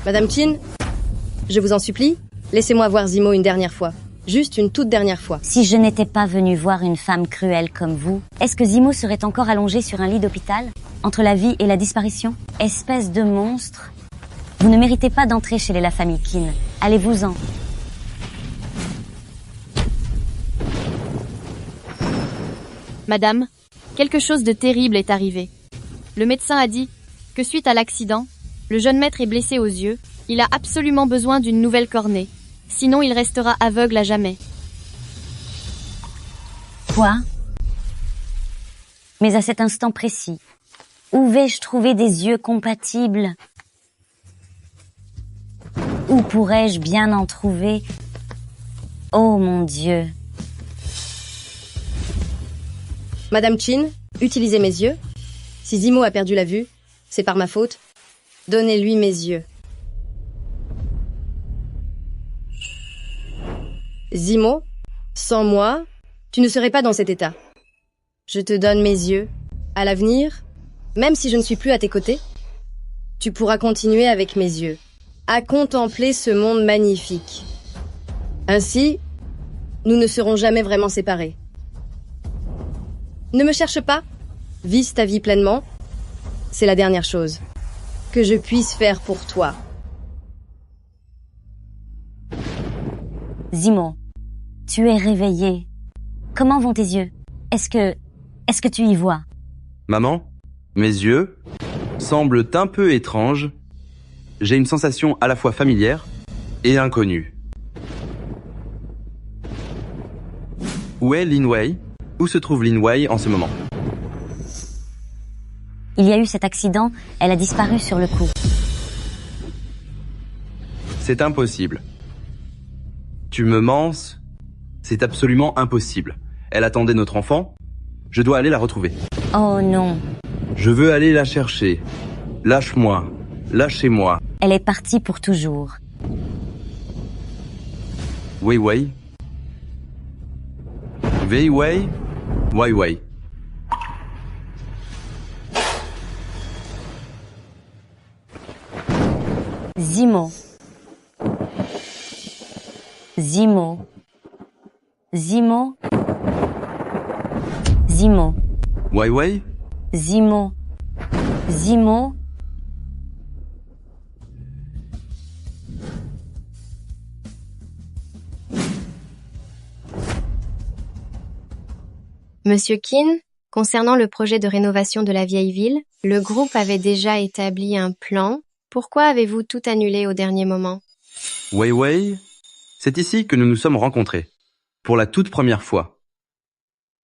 Madame Chin, je vous en supplie, laissez-moi voir Zimo une dernière fois. Juste une toute dernière fois. Si je n'étais pas venue voir une femme cruelle comme vous, est-ce que Zimo serait encore allongé sur un lit d'hôpital, entre la vie et la disparition? Espèce de monstre. Vous ne méritez pas d'entrer chez la famille Qin. Allez-vous-en. Madame, quelque chose de terrible est arrivé. Le médecin a dit que suite à l'accident, le jeune maître est blessé aux yeux. Il a absolument besoin d'une nouvelle cornée. Sinon, il restera aveugle à jamais. Quoi? Mais à cet instant précis, où vais-je trouver des yeux compatibles? Où pourrais-je bien en trouver? Oh mon Dieu! Madame Chin, utilisez mes yeux. Si Zimo a perdu la vue, c'est par ma faute. Donnez-lui mes yeux. Zimo, sans moi, tu ne serais pas dans cet état. Je te donne mes yeux. À l'avenir, même si je ne suis plus à tes côtés, tu pourras continuer avec mes yeux, à contempler ce monde magnifique. Ainsi, nous ne serons jamais vraiment séparés. Ne me cherche pas, vise ta vie pleinement. C'est la dernière chose que je puisse faire pour toi. Zimo, tu es réveillé. Comment vont tes yeux? Est-ce que tu y vois? Maman, mes yeux semblent un peu étranges. J'ai une sensation à la fois familière et inconnue. Où est Lin Wei? Où se trouve Lin Wei en ce moment? Il y a eu cet accident, elle a disparu sur le coup. C'est impossible. Tu me mens? C'est absolument impossible. Elle attendait notre enfant. Je dois aller la retrouver. Oh non. Je veux aller la chercher. Lâche-moi. Lâchez-moi. Elle est partie pour toujours. Wei Wei. Wei Wei. Wei Wei. Zimo. Zimo. Zimo. Zimo. Wei Wei. Zimo. Zimo. Monsieur Qin, concernant le projet de rénovation de la vieille ville, le groupe avait déjà établi un plan. Pourquoi avez-vous tout annulé au dernier moment? Wei Wei, c'est ici que nous nous sommes rencontrés. Pour la toute première fois.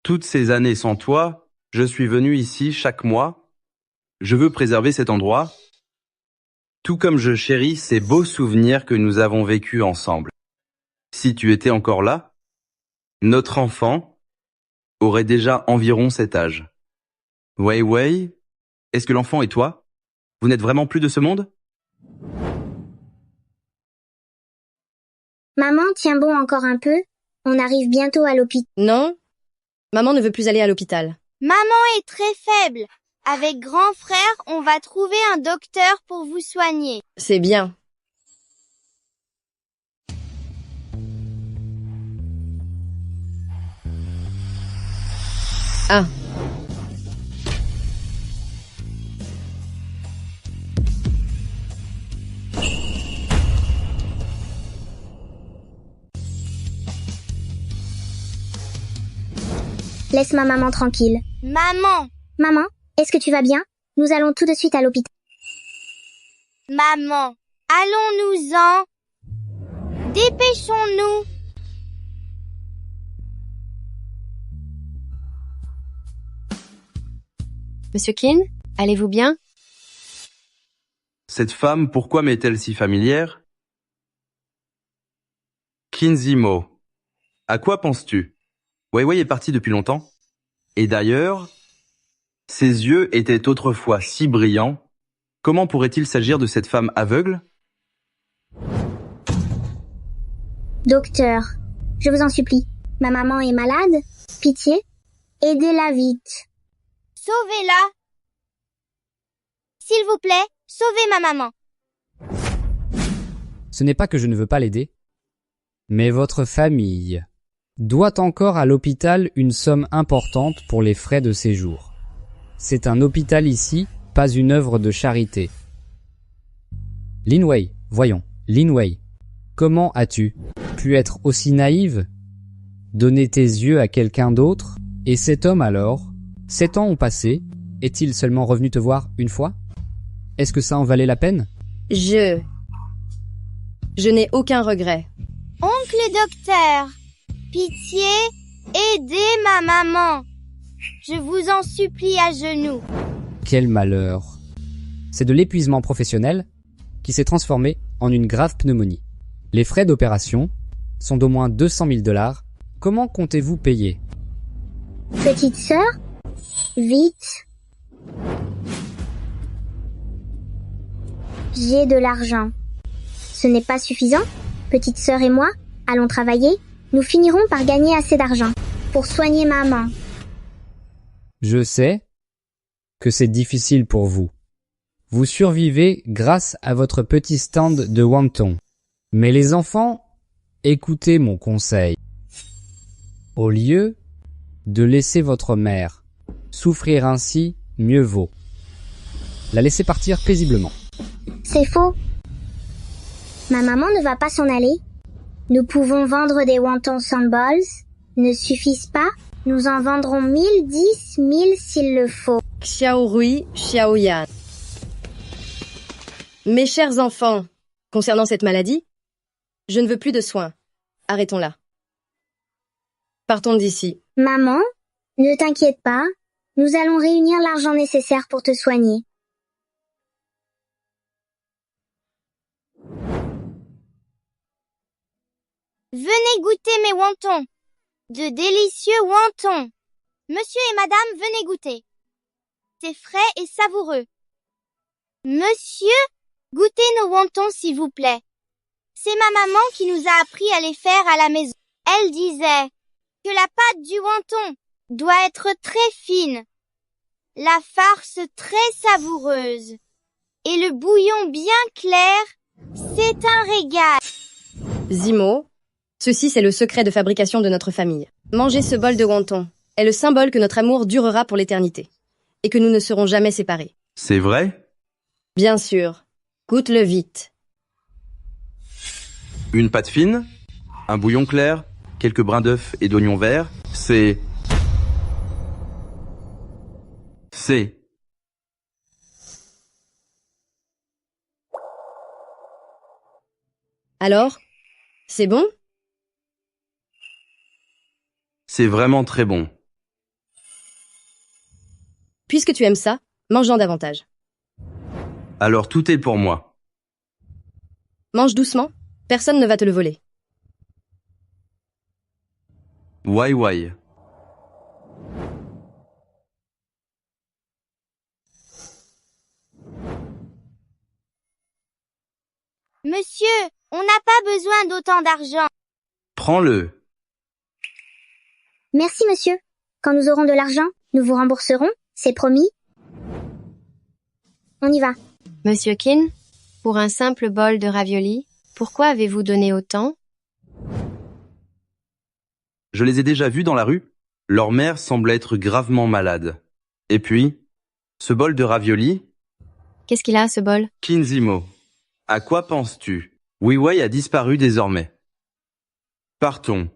Toutes ces années sans toi, je suis venu ici chaque mois. Je veux préserver cet endroit, tout comme je chéris ces beaux souvenirs que nous avons vécus ensemble. Si tu étais encore là, notre enfant aurait déjà environ cet âge. Wei Wei, est-ce que l'enfant et toi, vous n'êtes vraiment plus de ce monde? Maman, tiens bon encore un peu. On arrive bientôt à l'hôpital. Non, maman ne veut plus aller à l'hôpital. Maman est très faible. Avec grand frère, on va trouver un docteur pour vous soigner. C'est bien. Ah. Laisse ma maman tranquille. Maman, Maman, est-ce que tu vas bien? Nous allons tout de suite à l'hôpital. maman, allons-nous-en. Dépêchons-nous. Monsieur Qin, allez-vous bien? Cette femme, pourquoi m'est-elle si familière? Qin Zimo, à quoi penses-tu? Wei Wei est parti depuis longtemps. Et d'ailleurs, ses yeux étaient autrefois si brillants. Comment pourrait-il s'agir de cette femme aveugle? Docteur, je vous en supplie. Ma maman est malade. Pitié, aidez-la vite. Sauvez-la. S'il vous plaît, sauvez ma maman. Ce n'est pas que je ne veux pas l'aider, mais votre famille doit encore à l'hôpital une somme importante pour les frais de séjour. C'est un hôpital ici, pas une œuvre de charité. Linway, voyons, Linway, comment as-tu pu être aussi naïve? Donner tes yeux à quelqu'un d'autre? Et cet homme alors, 7 ans ont passé, est-il seulement revenu te voir une fois? Est-ce que ça en valait la peine? Je n'ai aucun regret. Oncle docteur, pitié, aidez ma maman. Je vous en supplie à genoux. Quel malheur! C'est de l'épuisement professionnel qui s'est transformé en une grave pneumonie. Les frais d'opération sont d'au moins 200 000 $. Comment comptez-vous payer? Petite sœur, vite. J'ai de l'argent. Ce n'est pas suffisant? Petite sœur et moi, allons travailler. Nous finirons par gagner assez d'argent pour soigner maman. Je sais que c'est difficile pour vous. Vous survivez grâce à votre petit stand de wonton. Mais les enfants, écoutez mon conseil. Au lieu de laisser votre mère souffrir ainsi, mieux vaut la laisser partir paisiblement. C'est faux. Ma maman ne va pas s'en aller. Nous pouvons vendre des wontons sandballs. Ne suffisent pas? Nous en vendrons 1000, 10 000 s'il le faut. Xiao Rui, Xiao Yan. Mes chers enfants, concernant cette maladie, je ne veux plus de soins. Arrêtons-la. Partons d'ici. Maman, ne t'inquiète pas. Nous allons réunir l'argent nécessaire pour te soigner. Venez goûter mes wontons. De délicieux wontons. Monsieur et madame, venez goûter. C'est frais et savoureux. Monsieur, goûtez nos wontons s'il vous plaît. C'est ma maman qui nous a appris à les faire à la maison. Elle disait que la pâte du wonton doit être très fine, la farce très savoureuse et le bouillon bien clair, c'est un régal. Zimo, ceci c'est le secret de fabrication de notre famille. Manger ce bol de wonton est le symbole que notre amour durera pour l'éternité et que nous ne serons jamais séparés. C'est vrai? Bien sûr. Goûte-le vite. Une pâte fine, un bouillon clair, quelques brins d'œufs et d'oignons verts, c'est... Alors, c'est bon? C'est vraiment très bon. Puisque tu aimes ça, mange-en davantage. Alors tout est pour moi. Mange doucement, personne ne va te le voler. Wai wai. Monsieur, on n'a pas besoin d'autant d'argent. Prends-le. Merci, monsieur. Quand nous aurons de l'argent, nous vous rembourserons, c'est promis. On y va. Monsieur Kin, pour un simple bol de raviolis, pourquoi avez-vous donné autant? Je les ai déjà vus dans la rue. Leur mère semble être gravement malade. Et puis, ce bol de raviolis... Qu'est-ce qu'il a, ce bol? Kinzimo, à quoi penses-tu? Weiwei a disparu désormais. Partons.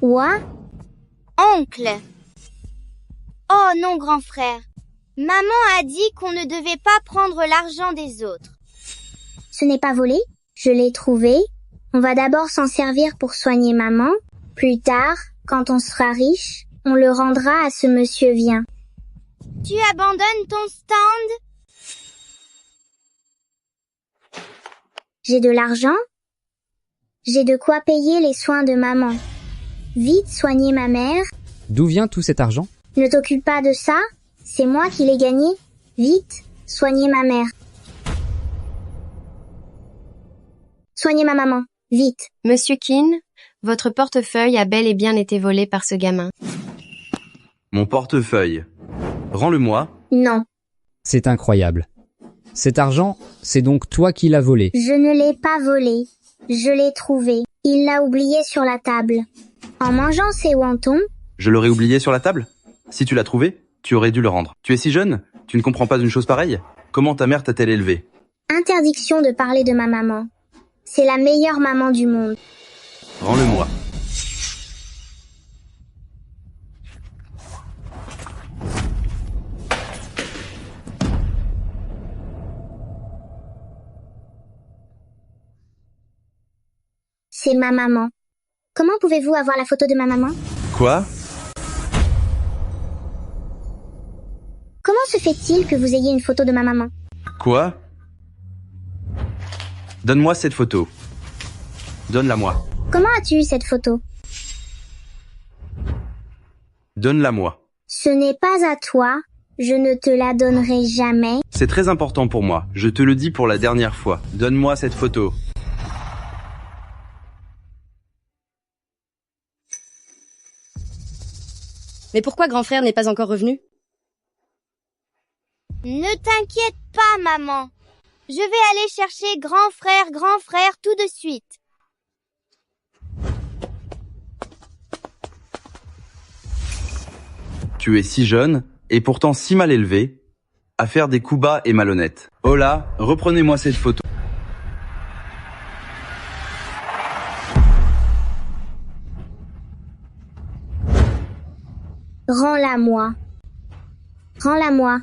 Ouah, Oncle. Oh non, grand frère. Maman a dit qu'on ne devait pas prendre l'argent des autres. ce n'est pas volé, je l'ai trouvé. On va d'abord s'en servir pour soigner maman. Plus tard, quand on sera riche, on le rendra à ce monsieur Vien. Tu abandonnes ton stand? J'ai de l'argent. J'ai de quoi payer les soins de maman. Vite soigner ma mère. D'où vient tout cet argent? Ne t'occupe pas de ça, c'est moi qui l'ai gagné. Vite, soigner ma mère. Soignez ma maman, vite. Monsieur Kin, votre portefeuille a bel et bien été volé par ce gamin. Mon portefeuille. Rends-le-moi. Non. C'est incroyable. Cet argent, c'est donc toi qui l'as volé. Je ne l'ai pas volé. Je l'ai trouvé. Il l'a oublié sur la table. En mangeant ses wontons, Je l'aurais oublié sur la table? Si tu l'as trouvé, tu aurais dû le rendre. Tu es si jeune? Tu ne comprends pas une chose pareille? Comment ta mère t'a-t-elle élevé? interdiction de parler de ma maman. C'est la meilleure maman du monde. Rends-le-moi. C'est ma maman. Comment pouvez-vous avoir la photo de ma maman? Quoi? Comment se fait-il que vous ayez une photo de ma maman? Quoi? Donne-moi cette photo. Donne-la-moi. Comment as-tu eu cette photo? Donne-la-moi. Ce n'est pas à toi. Je ne te la donnerai jamais. C'est très important pour moi. Je te le dis pour la dernière fois. Donne-moi cette photo. Mais pourquoi grand frère n'est pas encore revenu? Ne t'inquiète pas, maman. Je vais aller chercher grand frère tout de suite. Tu es si jeune, et pourtant si mal élevé, à faire des coups bas et malhonnêtes. Oh là, reprenez-moi cette photo. Rends-la-moi. Rends-la-moi.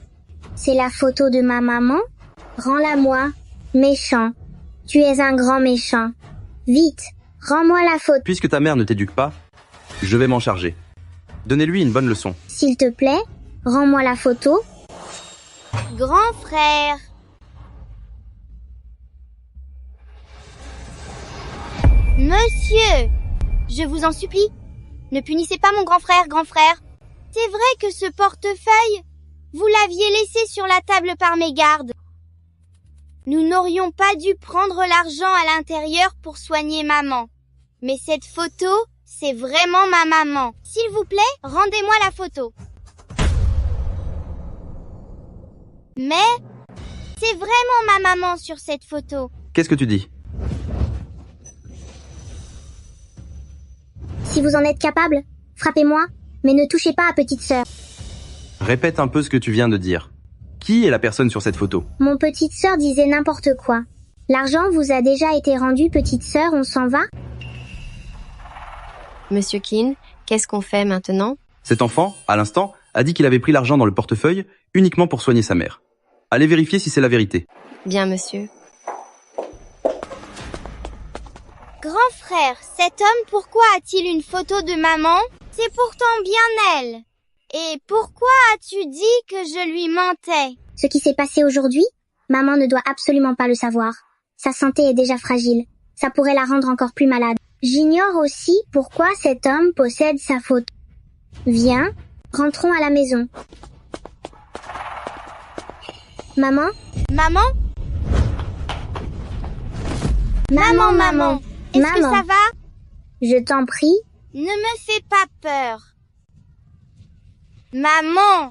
C'est la photo de ma maman? Rends-la-moi. Méchant. Tu es un grand méchant. Vite, rends-moi la photo. Puisque ta mère ne t'éduque pas, je vais m'en charger. Donnez-lui une bonne leçon. S'il te plaît, rends-moi la photo. Grand frère. Monsieur, je vous en supplie, ne punissez pas mon grand frère, grand frère. C'est vrai que ce portefeuille, vous l'aviez laissé sur la table par mégarde. Nous n'aurions pas dû prendre l'argent à l'intérieur pour soigner maman. Mais cette photo, c'est vraiment ma maman. S'il vous plaît, rendez-moi la photo. Mais, c'est vraiment ma maman sur cette photo. Qu'est-ce que tu dis? Si vous en êtes capable, frappez-moi, mais ne touchez pas à petite sœur. Répète un peu ce que tu viens de dire. Qui est la personne sur cette photo? Mon petite sœur disait n'importe quoi. L'argent vous a déjà été rendu, petite sœur, on s'en va? Monsieur Keane, qu'est-ce qu'on fait maintenant? Cet enfant, à l'instant, a dit qu'il avait pris l'argent dans le portefeuille uniquement pour soigner sa mère. Allez vérifier si c'est la vérité. Bien, monsieur. Grand frère, cet homme, pourquoi a-t-il une photo de maman? C'est pourtant bien elle. Et pourquoi as-tu dit que je lui mentais? Ce qui s'est passé aujourd'hui, maman ne doit absolument pas le savoir. Sa santé est déjà fragile. Ça pourrait la rendre encore plus malade. J'ignore aussi pourquoi cet homme possède sa photo. Viens, rentrons à la maison. Maman? Maman? Maman, est-ce que Maman. ça va? Je t'en prie. Ne me fais pas peur. Maman,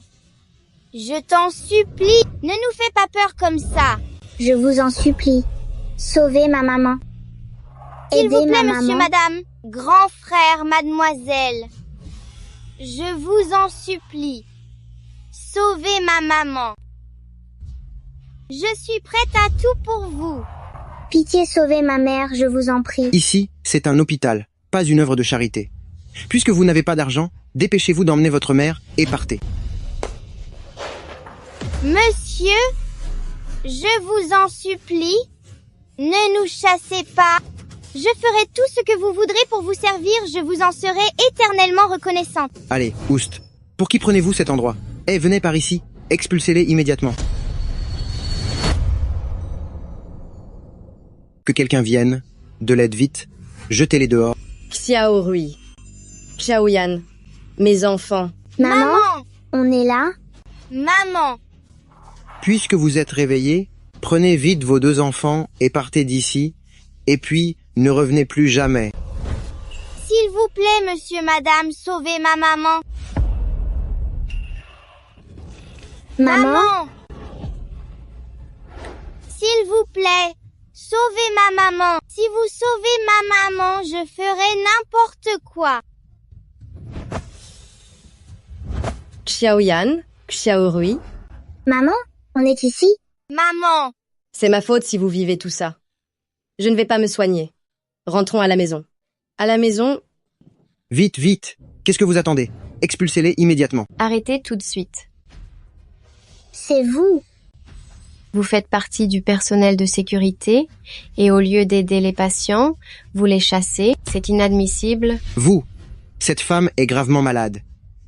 je t'en supplie, ne nous fais pas peur comme ça. Je vous en supplie. Sauvez ma maman. S'il vous Aidez plaît, ma monsieur, maman. madame, grand frère, mademoiselle. Je vous en supplie. Sauvez ma maman. Je suis prête à tout pour vous. Pitié, sauvez ma mère, je vous en prie. Ici, c'est un hôpital, pas une œuvre de charité. Puisque vous n'avez pas d'argent, dépêchez-vous d'emmener votre mère et partez. Monsieur, je vous en supplie, ne nous chassez pas. Je ferai tout ce que vous voudrez pour vous servir, je vous en serai éternellement reconnaissante. Allez, Oust. Pour qui prenez-vous cet endroit? Venez par ici. Expulsez-les immédiatement. Que quelqu'un vienne. De l'aide vite. Jetez-les dehors. Xiao Rui. Xiaoyan. Mes enfants. Maman, on est là? Maman, Puisque vous êtes réveillés, prenez vite vos 2 enfants et partez d'ici. Et puis, ne revenez plus jamais. s'il vous plaît, monsieur, madame, sauvez ma maman. Maman, s'il vous plaît, sauvez ma maman. Si vous sauvez ma maman, je ferai n'importe quoi. Xiaoyan, Xiaorui, Maman, on est ici? Maman, c'est ma faute si vous vivez tout ça. Je ne vais pas me soigner. Rentrons à la maison. À la maison, Vite, vite. Qu'est-ce que vous attendez? Expulsez-les immédiatement. Arrêtez tout de suite. C'est vous. Vous faites partie du personnel de sécurité et au lieu d'aider les patients, vous les chassez. C'est inadmissible. Vous, cette femme est gravement malade.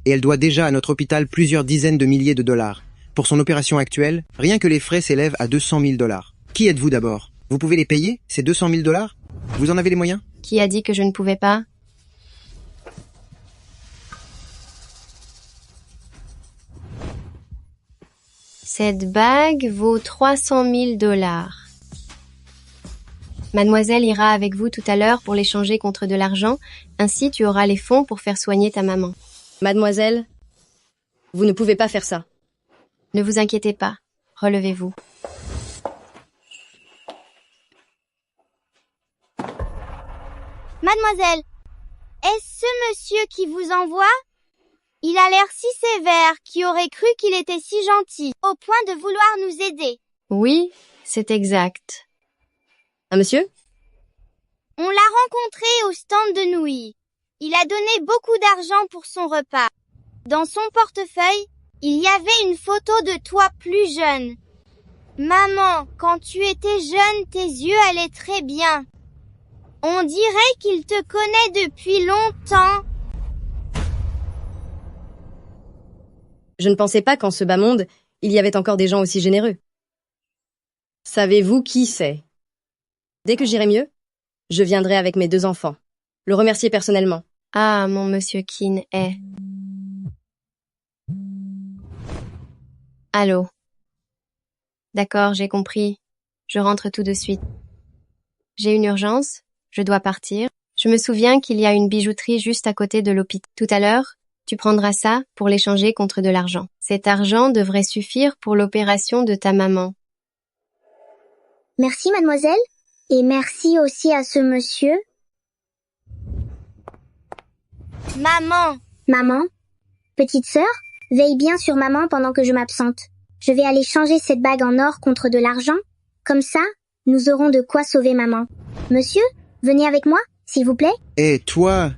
Et elle doit déjà à notre hôpital plusieurs dizaines de milliers de dollars. Pour son opération actuelle, rien que les frais s'élèvent à 200 000 dollars. Qui êtes-vous d'abord? Vous pouvez les payer, ces 200 000 dollars? Vous en avez les moyens? Qui a dit que je ne pouvais pas? Cette bague vaut 300 000 dollars. Mademoiselle ira avec vous tout à l'heure pour l'échanger contre de l'argent. Ainsi, tu auras les fonds pour faire soigner ta maman. mademoiselle, vous ne pouvez pas faire ça. Ne vous inquiétez pas. Relevez-vous. mademoiselle, est-ce ce monsieur qui vous envoie? Il a l'air si sévère, qui aurait cru qu'il était si gentil, au point de vouloir nous aider. Oui, c'est exact. Un monsieur? On l'a rencontré au stand de nouilles. Il a donné beaucoup d'argent pour son repas. Dans son portefeuille, il y avait une photo de toi plus jeune. Maman, quand tu étais jeune, tes yeux allaient très bien. On dirait qu'il te connaît depuis longtemps. Je ne pensais pas qu'en ce bas monde, il y avait encore des gens aussi généreux. Savez-vous qui c'est? Dès que j'irai mieux, je viendrai avec mes 2 enfants, le remercier personnellement. Ah, mon monsieur Keane est... Allô? D'accord, j'ai compris. Je rentre tout de suite. J'ai une urgence, je dois partir. Je me souviens qu'il y a une bijouterie juste à côté de l'hôpital. Tout à l'heure, tu prendras ça pour l'échanger contre de l'argent. Cet argent devrait suffire pour l'opération de ta maman. Merci, mademoiselle. Et merci aussi à ce monsieur. Maman, Maman, petite sœur, veille bien sur maman pendant que je m'absente. Je vais aller changer cette bague en or contre de l'argent. Comme ça, nous aurons de quoi sauver maman. Monsieur, venez avec moi, s'il vous plaît. Et toi?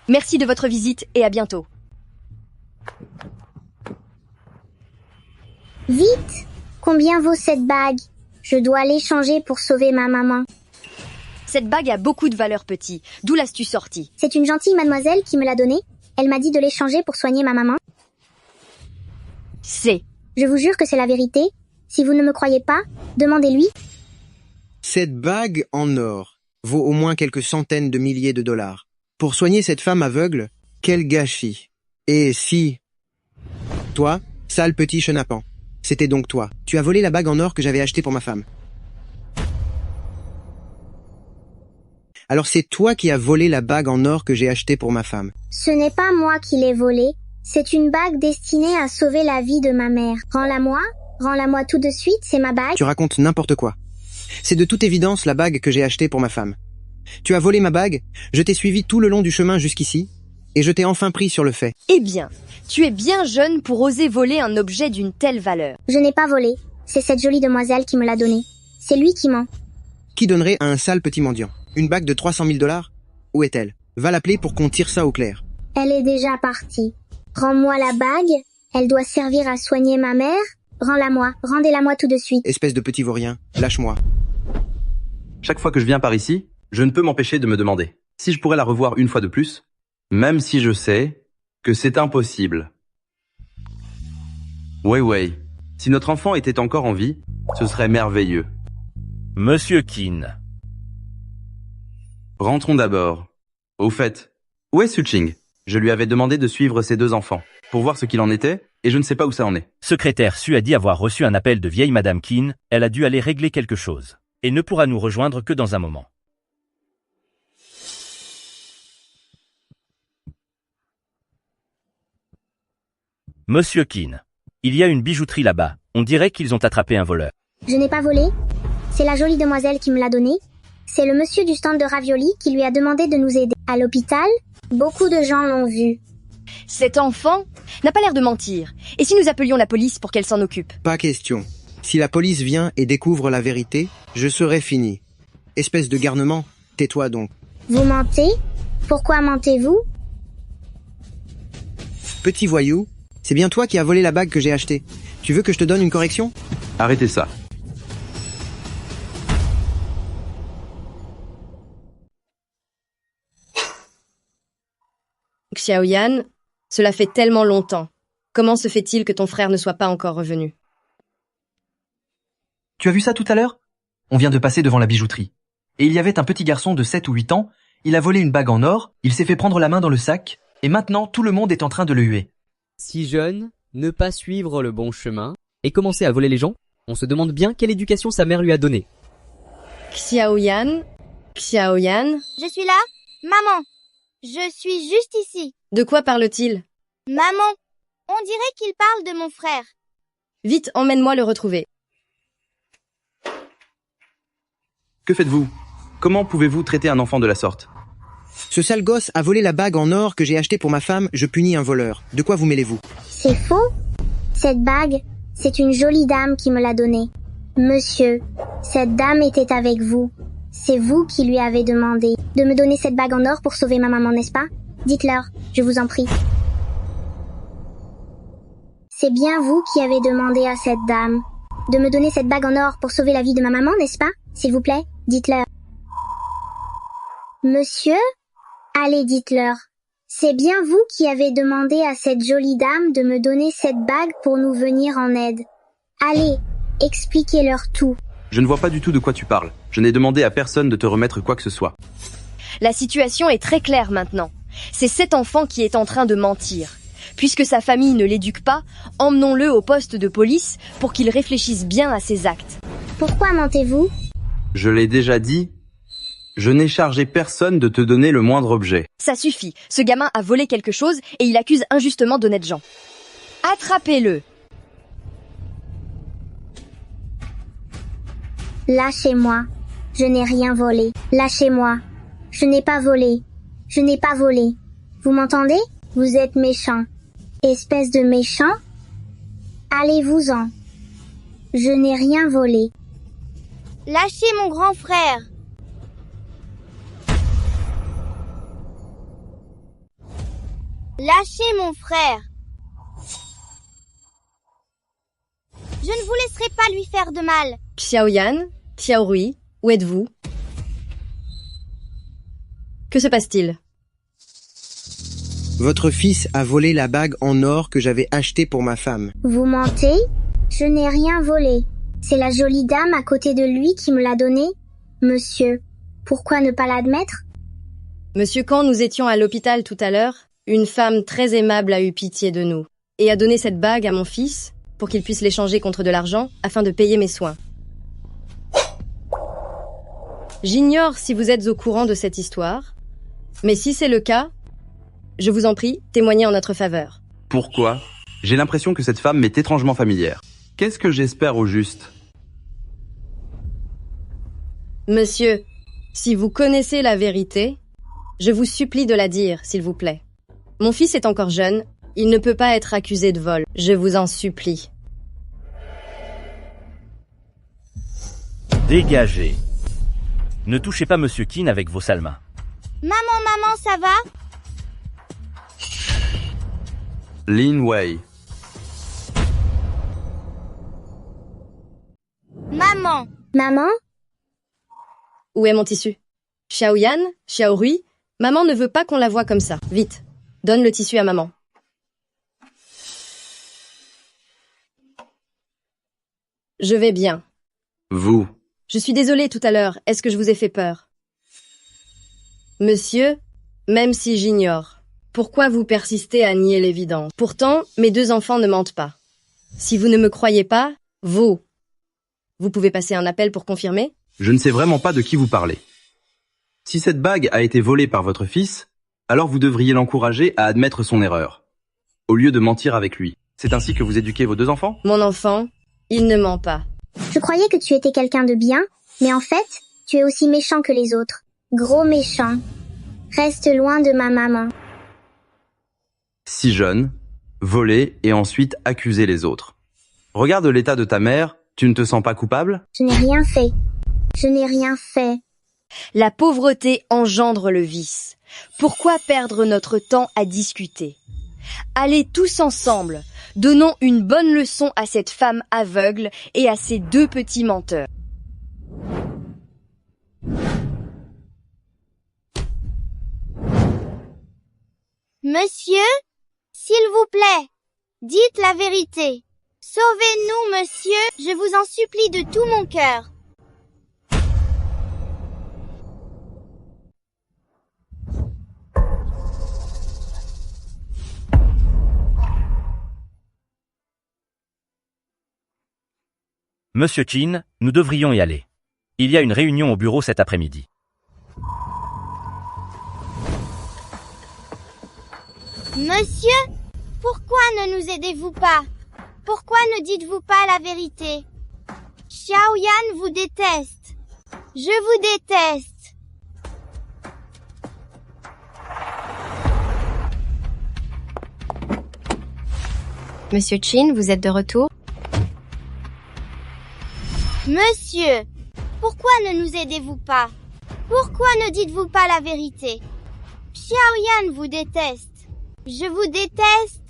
Merci de votre visite et à bientôt. Vite! Combien vaut cette bague? Je dois l'échanger pour sauver ma maman. Cette bague a beaucoup de valeur, petit. D'où l'as-tu sortie? C'est une gentille mademoiselle qui me l'a donnée. Elle m'a dit de l'échanger pour soigner ma maman. Je vous jure que c'est la vérité. Si vous ne me croyez pas, demandez-lui. Cette bague en or vaut au moins quelques centaines de milliers de dollars. Pour soigner cette femme aveugle, quel gâchis. Et si... Toi, sale petit chenapan, c'était donc toi. Tu as volé la bague en or que j'avais achetée pour ma femme. Alors c'est toi qui as volé la bague en or que j'ai achetée pour ma femme. Ce n'est pas moi qui l'ai volée. C'est une bague destinée à sauver la vie de ma mère. Rends-la-moi tout de suite, c'est ma bague. Tu racontes n'importe quoi. C'est de toute évidence la bague que j'ai achetée pour ma femme. Tu as volé ma bague, je t'ai suivi tout le long du chemin jusqu'ici, et je t'ai enfin pris sur le fait. Eh bien, tu es bien jeune pour oser voler un objet d'une telle valeur. Je n'ai pas volé. C'est cette jolie demoiselle qui me l'a donnée. C'est lui qui ment. Qui donnerait à un sale petit mendiant une bague de 300 000 dollars? Où est-elle? Va l'appeler pour qu'on tire ça au clair. Elle est déjà partie. Rends-moi la bague. Elle doit servir à soigner ma mère. Rends-la-moi. Rendez-la-moi tout de suite. Espèce de petit vaurien, lâche-moi. Chaque fois que je viens par ici, je ne peux m'empêcher de me demander si je pourrais la revoir une fois de plus, même si je sais que c'est impossible. Wei, si notre enfant était encore en vie, ce serait merveilleux. Monsieur Keane. Rentrons d'abord. Au fait, où est Suching? Je lui avais demandé de suivre ses 2 enfants, pour voir ce qu'il en était, et je ne sais pas où ça en est. Secrétaire Su a dit avoir reçu un appel de vieille Madame Keane, elle a dû aller régler quelque chose, et ne pourra nous rejoindre que dans un moment. Monsieur Keane. Il y a une bijouterie là-bas. On dirait qu'ils ont attrapé un voleur. Je n'ai pas volé. C'est la jolie demoiselle qui me l'a donné. C'est le monsieur du stand de raviolis qui lui a demandé de nous aider. À l'hôpital, beaucoup de gens l'ont vu. Cet enfant n'a pas l'air de mentir. Et si nous appelions la police pour qu'elle s'en occupe? Pas question. Si la police vient et découvre la vérité, je serai fini. Espèce de garnement, tais-toi donc. Vous mentez? Pourquoi mentez-vous? Petit voyou, c'est bien toi qui as volé la bague que j'ai achetée. Tu veux que je te donne une correction? Arrêtez ça. Xiaoyan, cela fait tellement longtemps. Comment se fait-il que ton frère ne soit pas encore revenu? Tu as vu ça tout à l'heure? On vient de passer devant la bijouterie. Et il y avait un petit garçon de 7 ou 8 ans, il a volé une bague en or, il s'est fait prendre la main dans le sac, et maintenant tout le monde est en train de le huer. Si jeune, ne pas suivre le bon chemin, et commencer à voler les gens, on se demande bien quelle éducation sa mère lui a donnée. Xiaoyan? Xiaoyan? Je suis là? Maman, je suis juste ici. De quoi parle-t-il? Maman, on dirait qu'il parle de mon frère. Vite, emmène-moi le retrouver. Que faites-vous? Comment pouvez-vous traiter un enfant de la sorte? Ce sale gosse a volé la bague en or que j'ai achetée pour ma femme, je punis un voleur. De quoi vous mêlez-vous? C'est faux. Cette bague, c'est une jolie dame qui me l'a donnée. Monsieur, cette dame était avec vous. C'est vous qui lui avez demandé de me donner cette bague en or pour sauver ma maman, n'est-ce pas? Dites-leur, je vous en prie. C'est bien vous qui avez demandé à cette dame de me donner cette bague en or pour sauver la vie de ma maman, n'est-ce pas? S'il vous plaît, dites-leur. Monsieur? Allez, dites-leur. C'est bien vous qui avez demandé à cette jolie dame de me donner cette bague pour nous venir en aide. Allez, expliquez-leur tout. Je ne vois pas du tout de quoi tu parles. Je n'ai demandé à personne de te remettre quoi que ce soit. La situation est très claire maintenant. C'est cet enfant qui est en train de mentir. Puisque sa famille ne l'éduque pas, emmenons-le au poste de police pour qu'il réfléchisse bien à ses actes. Pourquoi mentez-vous? Je l'ai déjà dit, je n'ai chargé personne de te donner le moindre objet. Ça suffit, ce gamin a volé quelque chose et il accuse injustement d'honnêtes gens. Attrapez-le! Lâchez-moi. Je n'ai rien volé. Lâchez-moi. Je n'ai pas volé. Je n'ai pas volé. Vous m'entendez? Vous êtes méchant. Espèce de méchant? Allez-vous-en. Je n'ai rien volé. Lâchez mon grand frère. Lâchez mon frère. Je ne vous laisserai pas lui faire de mal. Xiaoyan, Xiaorui, où êtes-vous? Que se passe-t-il? Votre fils a volé la bague en or que j'avais achetée pour ma femme. Vous mentez? Je n'ai rien volé. C'est la jolie dame à côté de lui qui me l'a donnée. Monsieur, pourquoi ne pas l'admettre? Monsieur, quand nous étions à l'hôpital tout à l'heure, une femme très aimable a eu pitié de nous et a donné cette bague à mon fils pour qu'il puisse l'échanger contre de l'argent afin de payer mes soins. J'ignore si vous êtes au courant de cette histoire, mais si c'est le cas, je vous en prie, témoignez en notre faveur. Pourquoi? J'ai l'impression que cette femme m'est étrangement familière. Qu'est-ce que j'espère au juste? Monsieur, si vous connaissez la vérité, je vous supplie de la dire, s'il vous plaît. Mon fils est encore jeune, il ne peut pas être accusé de vol. Je vous en supplie. Dégagez. Ne touchez pas Monsieur Qin avec vos sales mains. Maman, ça va? Lin Wei. Maman. Maman? Où est mon tissu? Xiaoyan, Xiaorui, maman ne veut pas qu'on la voie comme ça. Vite, donne le tissu à maman. Je vais bien. Vous. Je suis désolée tout à l'heure, est-ce que je vous ai fait peur? Monsieur, même si j'ignore, pourquoi vous persistez à nier l'évidence? Pourtant, mes deux enfants ne mentent pas. Si vous ne me croyez pas, vous pouvez passer un appel pour confirmer? Je ne sais vraiment pas de qui vous parlez. Si cette bague a été volée par votre fils, alors vous devriez l'encourager à admettre son erreur, au lieu de mentir avec lui. C'est ainsi que vous éduquez vos deux enfants? Mon enfant, il ne ment pas. Je croyais que tu étais quelqu'un de bien, mais en fait, tu es aussi méchant que les autres. Gros méchant. Reste loin de ma maman. Si jeune, voler et ensuite accuser les autres. Regarde l'état de ta mère, tu ne te sens pas coupable? Je n'ai rien fait. Je n'ai rien fait. La pauvreté engendre le vice. Pourquoi perdre notre temps à discuter? Allez tous ensemble, donnons une bonne leçon à cette femme aveugle et à ces deux petits menteurs. Monsieur, s'il vous plaît, dites la vérité. Sauvez-nous, monsieur, je vous en supplie de tout mon cœur. Monsieur Chin, nous devrions y aller. Il y a une réunion au bureau cet après-midi. Monsieur, pourquoi ne nous aidez-vous pas? Pourquoi ne dites-vous pas la vérité? Xiaoyan vous déteste. Je vous déteste. Monsieur Chin, vous êtes de retour? Monsieur, pourquoi ne nous aidez-vous pas? Pourquoi ne dites-vous pas la vérité? Xiaoyan vous déteste. Je vous déteste.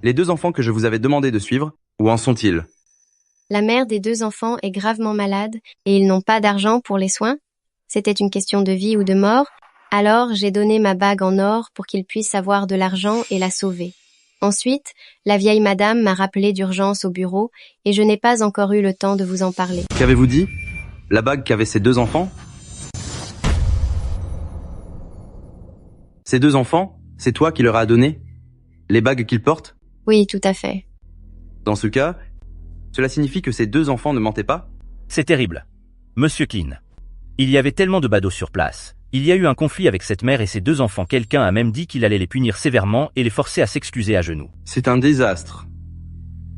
Les deux enfants que je vous avais demandé de suivre, où en sont-ils? La mère des deux enfants est gravement malade et ils n'ont pas d'argent pour les soins. C'était une question de vie ou de mort. Alors j'ai donné ma bague en or pour qu'ils puissent avoir de l'argent et la sauver. Ensuite, la vieille madame m'a rappelé d'urgence au bureau et je n'ai pas encore eu le temps de vous en parler. Qu'avez-vous dit? La bague qu'avaient ces deux enfants? Ces deux enfants, c'est toi qui leur as donné? Les bagues qu'ils portent? Oui, tout à fait. Dans ce cas, cela signifie que ces deux enfants ne mentaient pas? C'est terrible. Monsieur Qin, il y avait tellement de badauds sur place. Il y a eu un conflit avec cette mère et ses deux enfants. Quelqu'un a même dit qu'il allait les punir sévèrement et les forcer à s'excuser à genoux. C'est un désastre.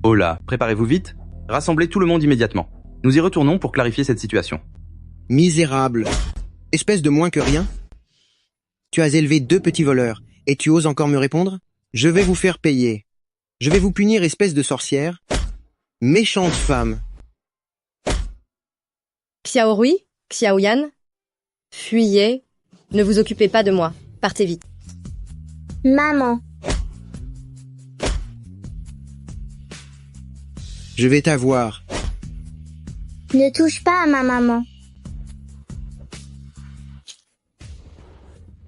Oh là, préparez-vous vite. Rassemblez tout le monde immédiatement. Nous y retournons pour clarifier cette situation. Misérable. Espèce de moins que rien. Tu as élevé deux petits voleurs, et tu oses encore me répondre? Je vais vous faire payer. Je vais vous punir, espèce de sorcière. Méchante femme. Xiaorui, Xiaoyan, fuyez, ne vous occupez pas de moi, partez vite. Maman. Je vais t'avoir. Ne touche pas à ma maman.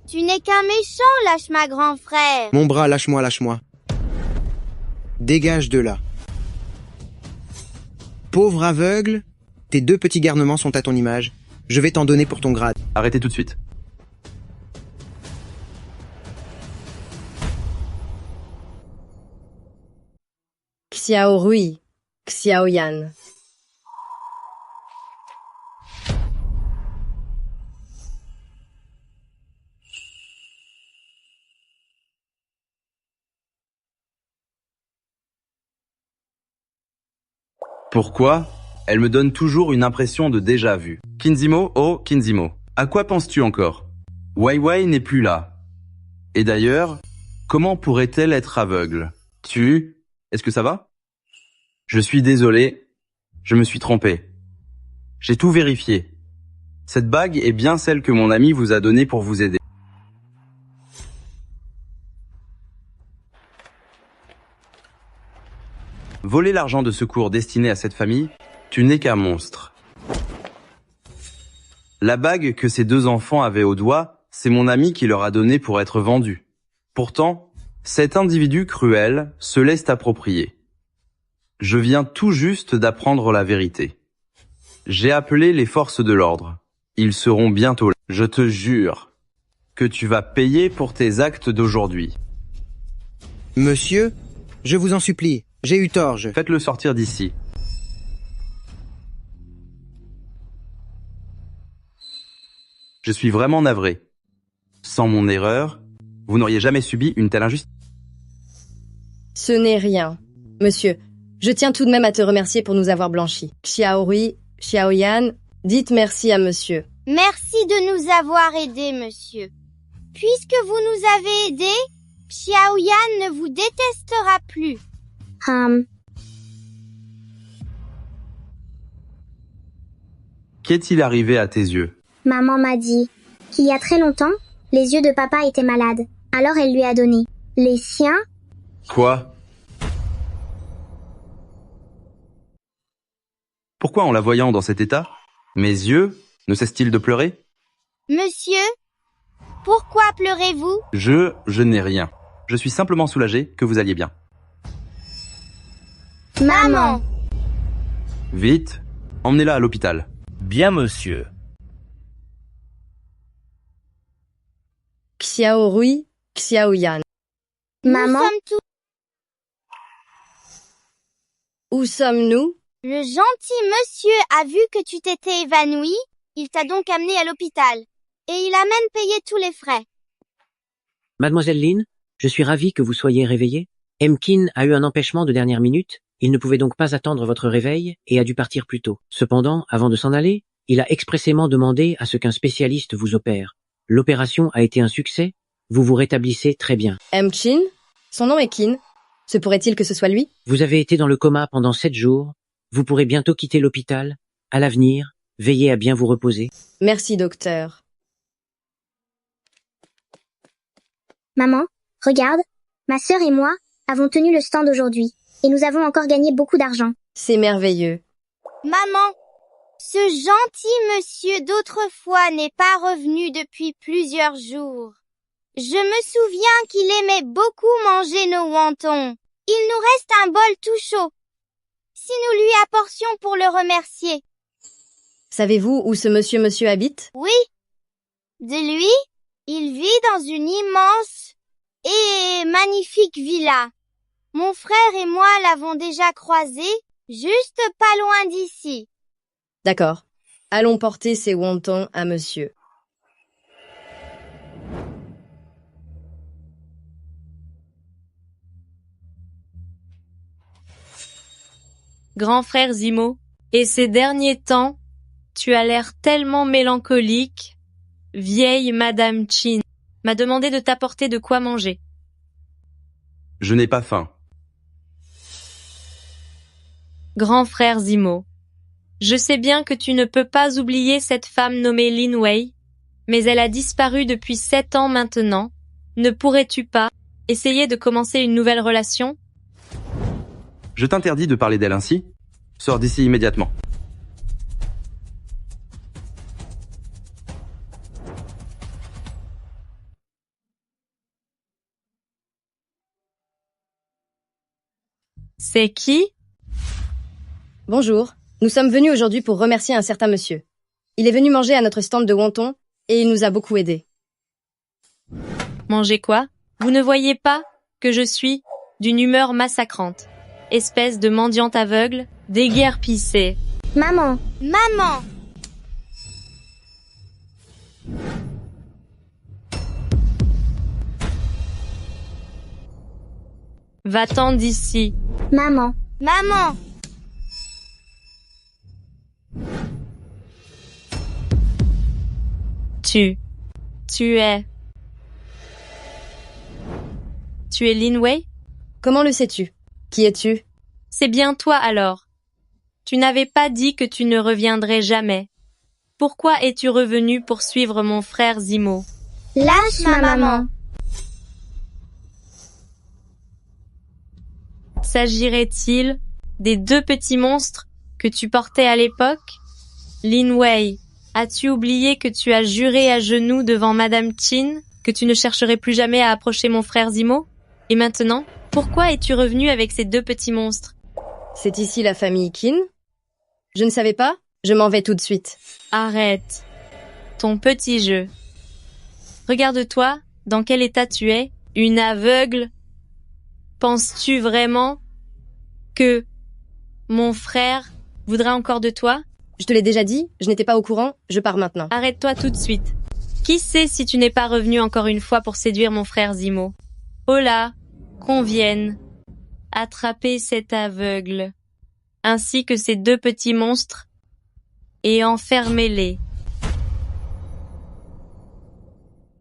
Tu n'es qu'un méchant, lâche ma grand frère. Mon bras, lâche-moi, lâche-moi. Dégage de là. Pauvre aveugle, tes deux petits garnements sont à ton image. Je vais t'en donner pour ton grade. Arrêtez tout de suite. Xiaorui, Xiaoyan. Pourquoi? Elle me donne toujours une impression de déjà-vu. Kinzimo, oh Kinzimo, à quoi penses-tu encore? Wai Wai n'est plus là. Et d'ailleurs, comment pourrait-elle être aveugle? Est-ce que ça va? Je suis désolé, je me suis trompé. J'ai tout vérifié. Cette bague est bien celle que mon ami vous a donnée pour vous aider. Voler l'argent de secours destiné à cette famille, tu n'es qu'un monstre. La bague que ces deux enfants avaient au doigt, c'est mon ami qui leur a donné pour être vendue. Pourtant, cet individu cruel se laisse approprier. Je viens tout juste d'apprendre la vérité. J'ai appelé les forces de l'ordre. Ils seront bientôt là. Je te jure que tu vas payer pour tes actes d'aujourd'hui. Monsieur, je vous en supplie, j'ai eu tort, Faites-le sortir d'ici. Je suis vraiment navré. Sans mon erreur, vous n'auriez jamais subi une telle injustice. Ce n'est rien. Monsieur, je tiens tout de même à te remercier pour nous avoir blanchis. Xiaorui, Xiaoyan, dites merci à monsieur. Merci de nous avoir aidés, monsieur. Puisque vous nous avez aidés, Xiaoyan ne vous détestera plus. Qu'est-il arrivé à tes yeux? Maman m'a dit qu'il y a très longtemps, les yeux de papa étaient malades. Alors elle lui a donné les siens. Quoi? Pourquoi en la voyant dans cet état, mes yeux ne cessent-ils de pleurer? Monsieur, pourquoi pleurez-vous? Je n'ai rien. Je suis simplement soulagé que vous alliez bien. Maman! Vite, emmenez-la à l'hôpital. Bien, monsieur. Xiaorui, Xiaoyan. Maman, Nous sommes tous... Où sommes-nous? Le gentil monsieur a vu que tu t'étais évanoui, il t'a donc amené à l'hôpital. Et il a même payé tous les frais. Mademoiselle Lin, je suis ravi que vous soyez réveillée. Emkin a eu un empêchement de dernière minute, il ne pouvait donc pas attendre votre réveil et a dû partir plus tôt. Cependant, avant de s'en aller, il a expressément demandé à ce qu'un spécialiste vous opère. L'opération a été un succès, vous vous rétablissez très bien. Emchin? Son nom est Qin. Se pourrait-il que ce soit lui? Vous avez été dans le coma pendant 7 jours, vous pourrez bientôt quitter l'hôpital. À l'avenir, veillez à bien vous reposer. Merci, docteur. maman, regarde, ma sœur et moi avons tenu le stand aujourd'hui, et nous avons encore gagné beaucoup d'argent. C'est merveilleux. Maman, ce gentil monsieur d'autrefois n'est pas revenu depuis plusieurs jours. Je me souviens qu'il aimait beaucoup manger nos wontons. Il nous reste un bol tout chaud. Si nous lui apportions pour le remercier. Savez-vous où ce monsieur habite? Oui. De lui, il vit dans une immense et magnifique villa. Mon frère et moi l'avons déjà croisé, juste pas loin d'ici. D'accord. Allons porter ces wontons à monsieur. Grand frère Zimo, et ces derniers temps, tu as l'air tellement mélancolique. Vieille Madame Qin m'a demandé de t'apporter de quoi manger. Je n'ai pas faim. Grand frère Zimo, je sais bien que tu ne peux pas oublier cette femme nommée Lin Wei, mais elle a disparu depuis 7 ans maintenant. Ne pourrais-tu pas essayer de commencer une nouvelle relation? Je t'interdis de parler d'elle ainsi. Sors d'ici immédiatement. C'est qui? Bonjour. Nous sommes venus aujourd'hui pour remercier un certain monsieur. Il est venu manger à notre stand de wontons et il nous a beaucoup aidés. Manger quoi? Vous ne voyez pas que je suis d'une humeur massacrante. Espèce de mendiante aveugle, déguerpissée. Maman! Maman! Va-t'en d'ici. Maman! Maman! Tu es Lin Wei? Comment le sais-tu? Qui es-tu? C'est bien toi alors. Tu n'avais pas dit que tu ne reviendrais jamais. Pourquoi es-tu revenu pour suivre mon frère Zimo? Lâche ma maman! S'agirait-il des 2 petits monstres que tu portais à l'époque? Lin Wei, as-tu oublié que tu as juré à genoux devant Madame Qin que tu ne chercherais plus jamais à approcher mon frère Zimo? Et maintenant, pourquoi es-tu revenu avec ces 2 petits monstres? C'est ici la famille Qin? Je ne savais pas? Je m'en vais tout de suite. Arrête ton petit jeu. Regarde-toi, dans quel état tu es? Une aveugle? Penses-tu vraiment que mon frère voudra encore de toi? Je te l'ai déjà dit, je n'étais pas au courant, je pars maintenant. Arrête-toi tout de suite. Qui sait si tu n'es pas revenu encore une fois pour séduire mon frère Zimo? Oh là, qu'on vienne. Attrapez cet aveugle, ainsi que ces deux petits monstres, et enfermez-les.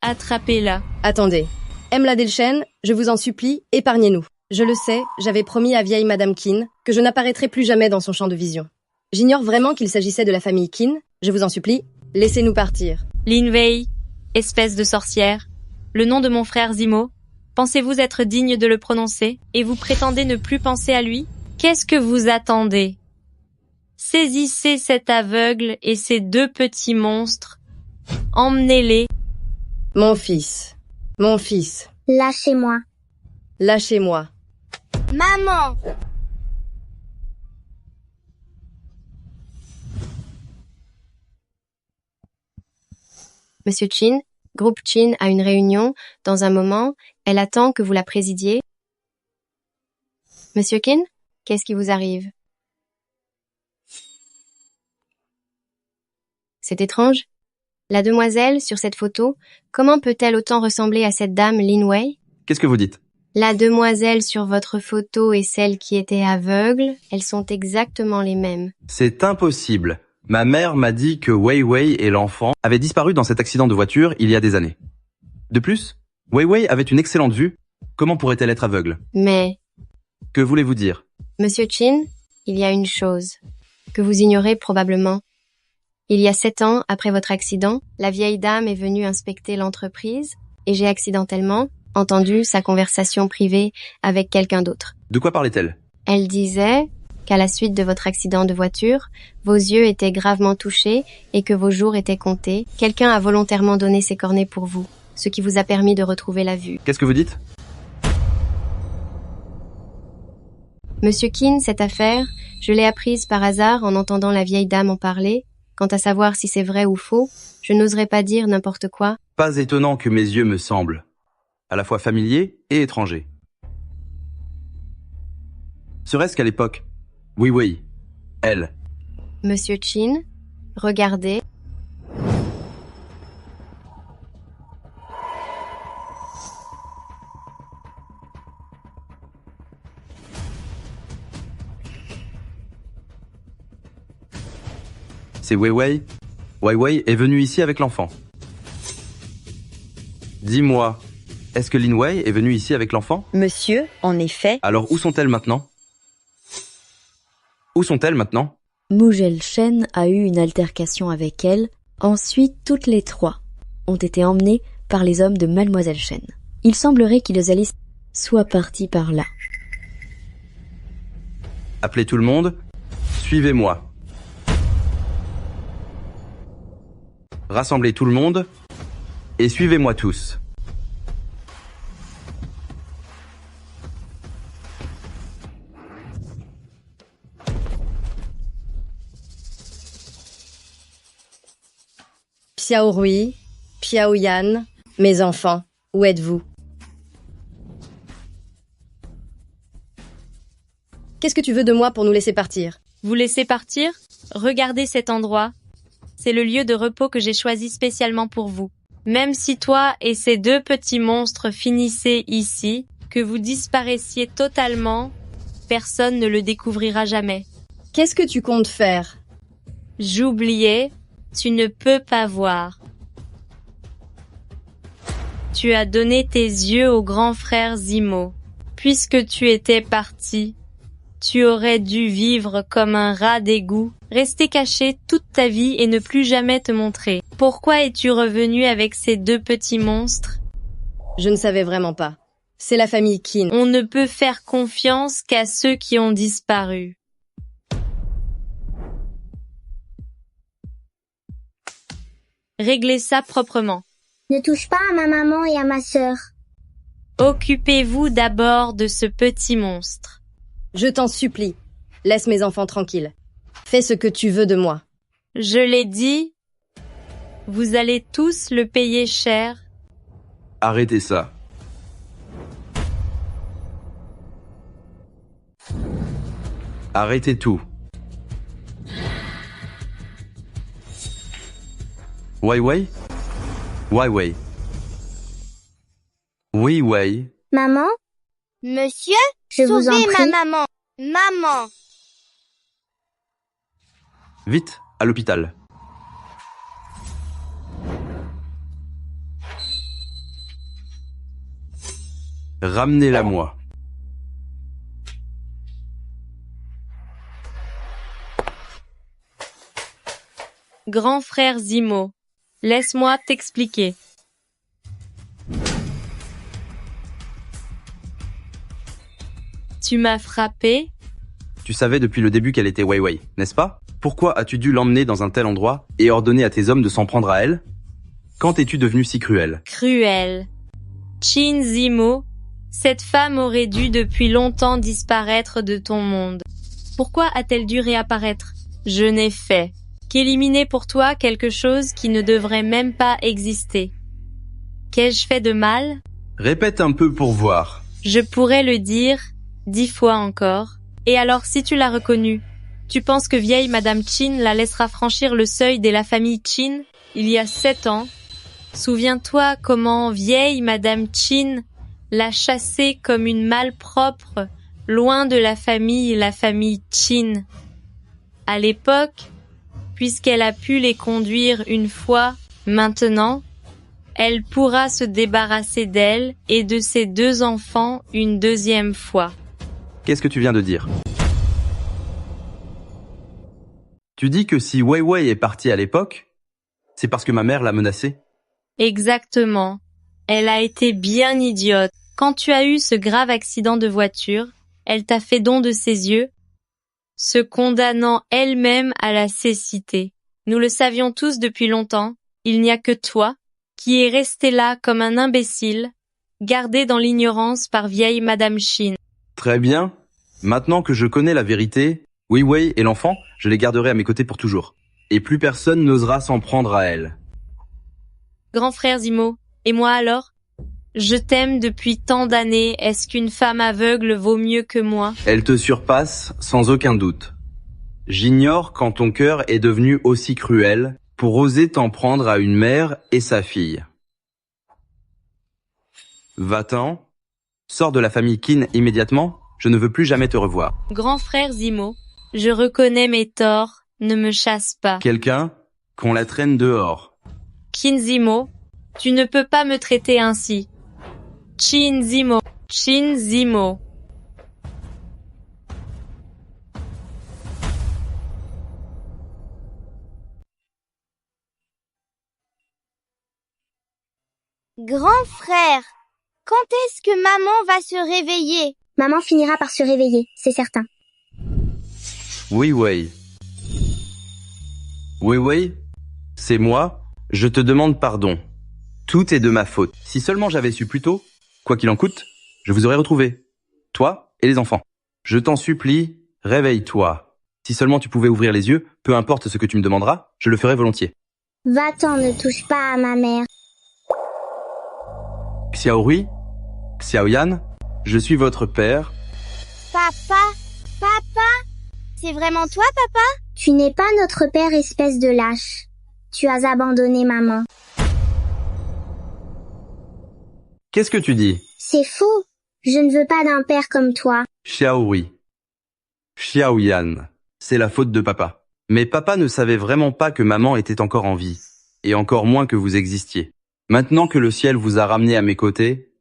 Attrapez-la. Attendez. Emla Delchen, je vous en supplie, épargnez-nous. Je le sais, j'avais promis à vieille Madame Keane que je n'apparaîtrai plus jamais dans son champ de vision. J'ignore vraiment qu'il s'agissait de la famille Keane. Je vous en supplie, laissez-nous partir. Lin Wei, espèce de sorcière, le nom de mon frère Zimo, pensez-vous être digne de le prononcer, et vous prétendez ne plus penser à lui? Qu'est-ce que vous attendez? Saisissez cet aveugle et ces deux petits monstres. Emmenez-les. Mon fils. Mon fils. Lâchez-moi. Lâchez-moi. Maman! Monsieur Chin, groupe Chin a une réunion. Dans un moment, elle attend que vous la présidiez. Monsieur Kin, qu'est-ce qui vous arrive? C'est étrange. La demoiselle, sur cette photo, comment peut-elle autant ressembler à cette dame Lin Wei? Qu'est-ce que vous dites? La demoiselle sur votre photo et celle qui était aveugle, elles sont exactement les mêmes. C'est impossible. Ma mère m'a dit que Wei Wei et l'enfant avaient disparu dans cet accident de voiture il y a des années. De plus, Wei Wei avait une excellente vue. Comment pourrait-elle être aveugle? Mais, Que voulez-vous dire? Monsieur Chin, il y a une chose que vous ignorez probablement. Il y a 7 ans, après votre accident, la vieille dame est venue inspecter l'entreprise et j'ai accidentellement entendu sa conversation privée avec quelqu'un d'autre. De quoi parlait-elle? Elle disait qu'à la suite de votre accident de voiture, vos yeux étaient gravement touchés et que vos jours étaient comptés. Quelqu'un a volontairement donné ses cornets pour vous, ce qui vous a permis de retrouver la vue. Qu'est-ce que vous dites? Monsieur Keane, cette affaire, je l'ai apprise par hasard en entendant la vieille dame en parler. Quant à savoir si c'est vrai ou faux, je n'oserais pas dire n'importe quoi. Pas étonnant que mes yeux me semblent à la fois familiers et étrangers. Serait-ce qu'à l'époque, oui oui, elle. Monsieur Chin, regardez. C'est Wei Wei. Wei Wei est venue ici avec l'enfant. Dis-moi, est-ce que Lin Wei est venue ici avec l'enfant? Monsieur, en effet. Alors où sont-elles maintenant? Où sont-elles maintenant? Mugel Shen a eu une altercation avec elle. Ensuite, toutes les trois ont été emmenées par les hommes de Mademoiselle Shen. Il semblerait qu'ils allaient soit partis par là. Appelez tout le monde. Suivez-moi. Rassemblez tout le monde et suivez-moi tous. Piao Rui, Piao Yan, mes enfants, où êtes-vous? Qu'est-ce que tu veux de moi pour nous laisser partir? Vous laissez partir? Regardez cet endroit. C'est le lieu de repos que j'ai choisi spécialement pour vous. Même si toi et ces deux petits monstres finissez ici, que vous disparaissiez totalement, personne ne le découvrira jamais. Qu'est-ce que tu comptes faire? J'oubliais, tu ne peux pas voir. Tu as donné tes yeux au grand frère Zimo. Puisque tu étais parti, tu aurais dû vivre comme un rat d'égout, rester caché toute ta vie et ne plus jamais te montrer. Pourquoi es-tu revenu avec ces deux petits monstres? Je ne savais vraiment pas. C'est la famille Keane. On ne peut faire confiance qu'à ceux qui ont disparu. Réglez ça proprement. Ne touche pas à ma maman et à ma sœur. Occupez-vous d'abord de ce petit monstre. Je t'en supplie, laisse mes enfants tranquilles. Fais ce que tu veux de moi. Je l'ai dit, vous allez tous le payer cher. Arrêtez ça. Arrêtez tout. Wei Wei, Wei Wei. Oui, Wei. Maman, Monsieur, je vous en sauvez prie. ma maman. Maman. Vite, à l'hôpital. Ramenez-la moi. Grand frère Zimo, laisse-moi t'expliquer. Tu m'as frappé. Tu savais depuis le début qu'elle était Wei Wei, n'est-ce pas? Pourquoi as-tu dû l'emmener dans un tel endroit et ordonner à tes hommes de s'en prendre à elle? Quand es-tu devenu si cruel? Cruel. Chin Zimo, cette femme aurait dû depuis longtemps disparaître de ton monde. Pourquoi a-t-elle dû réapparaître? Je n'ai fait qu'éliminer pour toi quelque chose qui ne devrait même pas exister. Qu'ai-je fait de mal? Répète un peu pour voir. Je pourrais le dire 10 fois encore. Et alors si tu l'as reconnue, tu penses que vieille Madame Chin la laissera franchir le seuil de la famille Chin il y a 7 ans? Souviens-toi comment vieille Madame Chin l'a chassée comme une malpropre, loin de la famille Chin. À l'époque, puisqu'elle a pu les conduire une fois, maintenant, elle pourra se débarrasser d'elle et de ses 2 enfants une deuxième fois. Qu'est-ce que tu viens de dire? Tu dis que si Wei Wei est partie à l'époque, c'est parce que ma mère l'a menacée? Exactement. Elle a été bien idiote. Quand tu as eu ce grave accident de voiture, elle t'a fait don de ses yeux, se condamnant elle-même à la cécité. Nous le savions tous depuis longtemps, il n'y a que toi, qui est resté là comme un imbécile, gardé dans l'ignorance par vieille Madame Chin. Très bien. Maintenant que je connais la vérité, Wei Wei et l'enfant, je les garderai à mes côtés pour toujours. Et plus personne n'osera s'en prendre à elle. Grand frère Zimo, et moi alors? Je t'aime depuis tant d'années, est-ce qu'une femme aveugle vaut mieux que moi? Elle te surpasse sans aucun doute. J'ignore quand ton cœur est devenu aussi cruel pour oser t'en prendre à une mère et sa fille. Va-t'en, sors de la famille Qin immédiatement, je ne veux plus jamais te revoir. Grand frère Zimo, je reconnais mes torts, ne me chasse pas. Quelqu'un, qu'on la traîne dehors. Qin Zimo, tu ne peux pas me traiter ainsi. Chin Zimo, Chin Zimo. Grand frère, quand est-ce que maman va se réveiller? Maman finira par se réveiller, c'est certain. Oui, Wei. Oui, Wei, c'est moi, je te demande pardon. Tout est de ma faute. Si seulement j'avais su plus tôt, quoi qu'il en coûte, je vous aurais retrouvé. Toi et les enfants. Je t'en supplie, réveille-toi. Si seulement tu pouvais ouvrir les yeux, peu importe ce que tu me demanderas, je le ferai volontiers. Va-t'en, ne touche pas à ma mère. Xiaorui, Xiaoyan, je suis votre père. Papa, c'est vraiment toi, papa? Tu n'es pas notre père, espèce de lâche. Tu as abandonné maman. Qu'est-ce que tu dis? C'est faux. Je ne veux pas d'un père comme toi. Xiaorui. Xiaoyan, c'est la faute de papa. Mais papa ne savait vraiment pas que maman était encore en vie. Et encore moins que vous existiez. Maintenant que le ciel vous a ramené à mes côtés,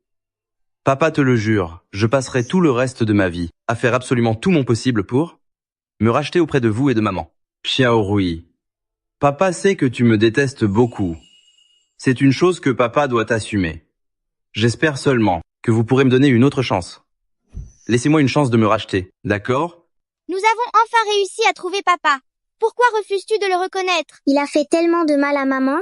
papa te le jure, je passerai tout le reste de ma vie à faire absolument tout mon possible pour me racheter auprès de vous et de maman. Xiaorui, papa sait que tu me détestes beaucoup. C'est une chose que papa doit assumer. J'espère seulement que vous pourrez me donner une autre chance. Laissez-moi une chance de me racheter, d'accord? Nous avons enfin réussi à trouver papa. Pourquoi refuses-tu de le reconnaître? Il a fait tellement de mal à maman.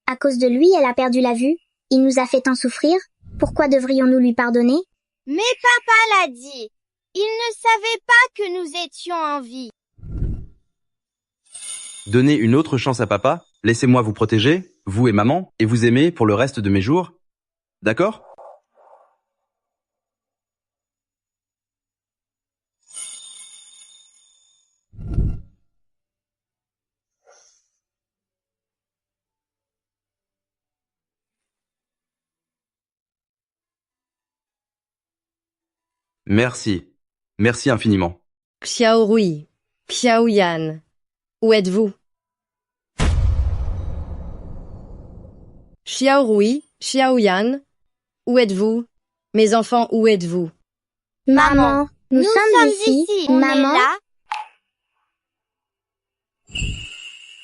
À cause de lui, elle a perdu la vue. Il nous a fait tant souffrir. Pourquoi devrions-nous lui pardonner? Mais papa l'a dit. Il ne savait pas que nous étions en vie. Donnez une autre chance à papa, laissez-moi vous protéger, vous et maman, et vous aimer pour le reste de mes jours. D'accord? Merci. Merci infiniment. Xiaorui, Xiaoyan, où êtes-vous? Xiaorui, Xiaoyan, où êtes-vous? Mes enfants, où êtes-vous? Maman, nous sommes ici. On Maman, est là.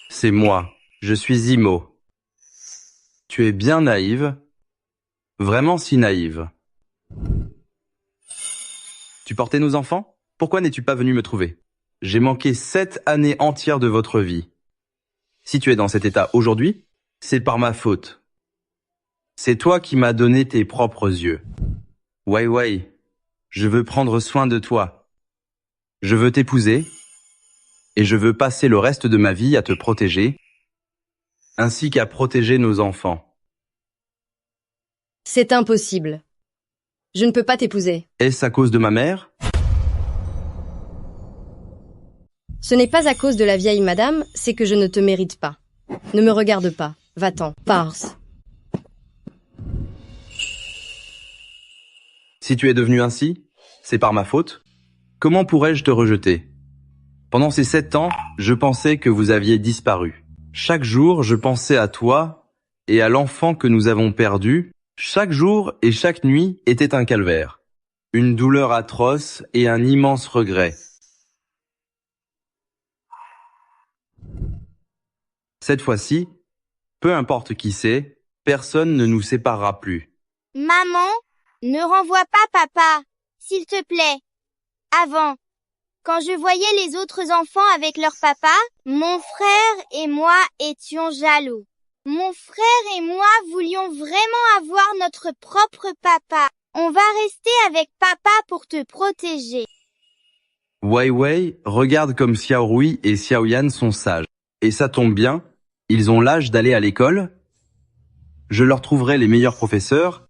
C'est moi. Je suis Zimo. Tu es bien naïve. Vraiment si naïve. Tu portais nos enfants? Pourquoi n'es-tu pas venu me trouver? J'ai manqué 7 années entières de votre vie. Si tu es dans cet état aujourd'hui, c'est par ma faute. C'est toi qui m'as donné tes propres yeux. Wei Wei, je veux prendre soin de toi. Je veux t'épouser et je veux passer le reste de ma vie à te protéger, ainsi qu'à protéger nos enfants. C'est impossible. Je ne peux pas t'épouser. Est-ce à cause de ma mère? Ce n'est pas à cause de la vieille madame, c'est que je ne te mérite pas. Ne me regarde pas. Va-t'en. Parse. Si tu es devenu ainsi, c'est par ma faute. Comment pourrais-je te rejeter? Pendant ces 7 ans, je pensais que vous aviez disparu. Chaque jour, je pensais à toi et à l'enfant que nous avons perdu. Chaque jour et chaque nuit était un calvaire. Une douleur atroce et un immense regret. Cette fois-ci, peu importe qui c'est, personne ne nous séparera plus. Maman, ne renvoie pas papa, s'il te plaît. Avant, quand je voyais les autres enfants avec leur papa, mon frère et moi étions jaloux. Mon frère et moi voulions vraiment avoir notre propre papa. On va rester avec papa pour te protéger. Wei Wei, regarde comme Xiaorui et Xiaoyan sont sages. Et ça tombe bien, ils ont l'âge d'aller à l'école. Je leur trouverai les meilleurs professeurs.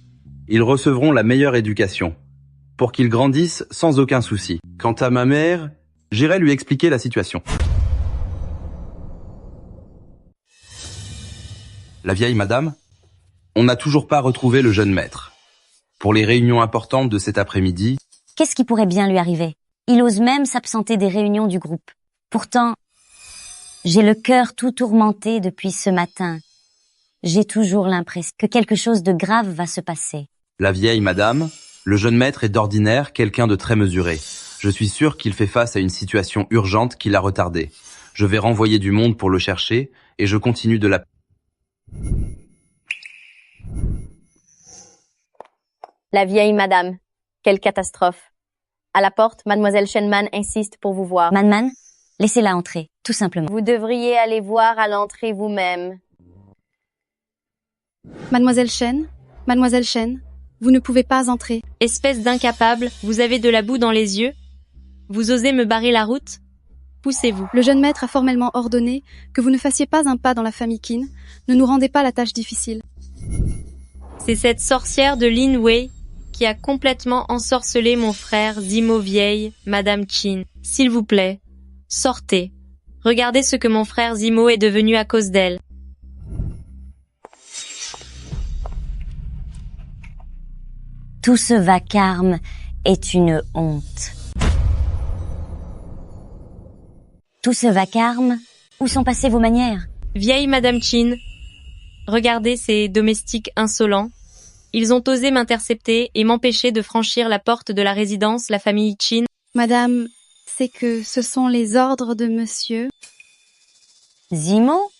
Ils recevront la meilleure éducation, pour qu'ils grandissent sans aucun souci. Quant à ma mère, j'irai lui expliquer la situation. La vieille madame, on n'a toujours pas retrouvé le jeune maître. Pour les réunions importantes de cet après-midi, Qu'est-ce qui pourrait bien lui arriver? Il ose même s'absenter des réunions du groupe. Pourtant, j'ai le cœur tout tourmenté depuis ce matin. J'ai toujours l'impression que quelque chose de grave va se passer. la vieille madame, le jeune maître est d'ordinaire quelqu'un de très mesuré. Je suis sûr qu'il fait face à une situation urgente qui l'a retardé. Je vais renvoyer du monde pour le chercher et je continue de la... La vieille madame. Quelle catastrophe. À la porte, mademoiselle Shenman insiste pour vous voir. Manman, laissez-la entrer, tout simplement. Vous devriez aller voir à l'entrée vous-même. Mademoiselle Shen, vous ne pouvez pas entrer. Espèce d'incapable, vous avez de la boue dans les yeux? Vous osez me barrer la route? Poussez-vous. Le jeune maître a formellement ordonné que vous ne fassiez pas un pas dans la famille Qin. Ne nous rendez pas la tâche difficile. C'est cette sorcière de Lin Wei qui a complètement ensorcelé mon frère Zimo Vieille, Madame Qin. S'il vous plaît, sortez. Regardez ce que mon frère Zimo est devenu à cause d'elle. Tout ce vacarme est une honte. Tout ce vacarme, où sont passées vos manières? Vieille Madame Qin, regardez ces domestiques insolents. Ils ont osé m'intercepter et m'empêcher de franchir la porte de la résidence, la famille Qin. Madame, c'est que ce sont les ordres de monsieur. Zimo?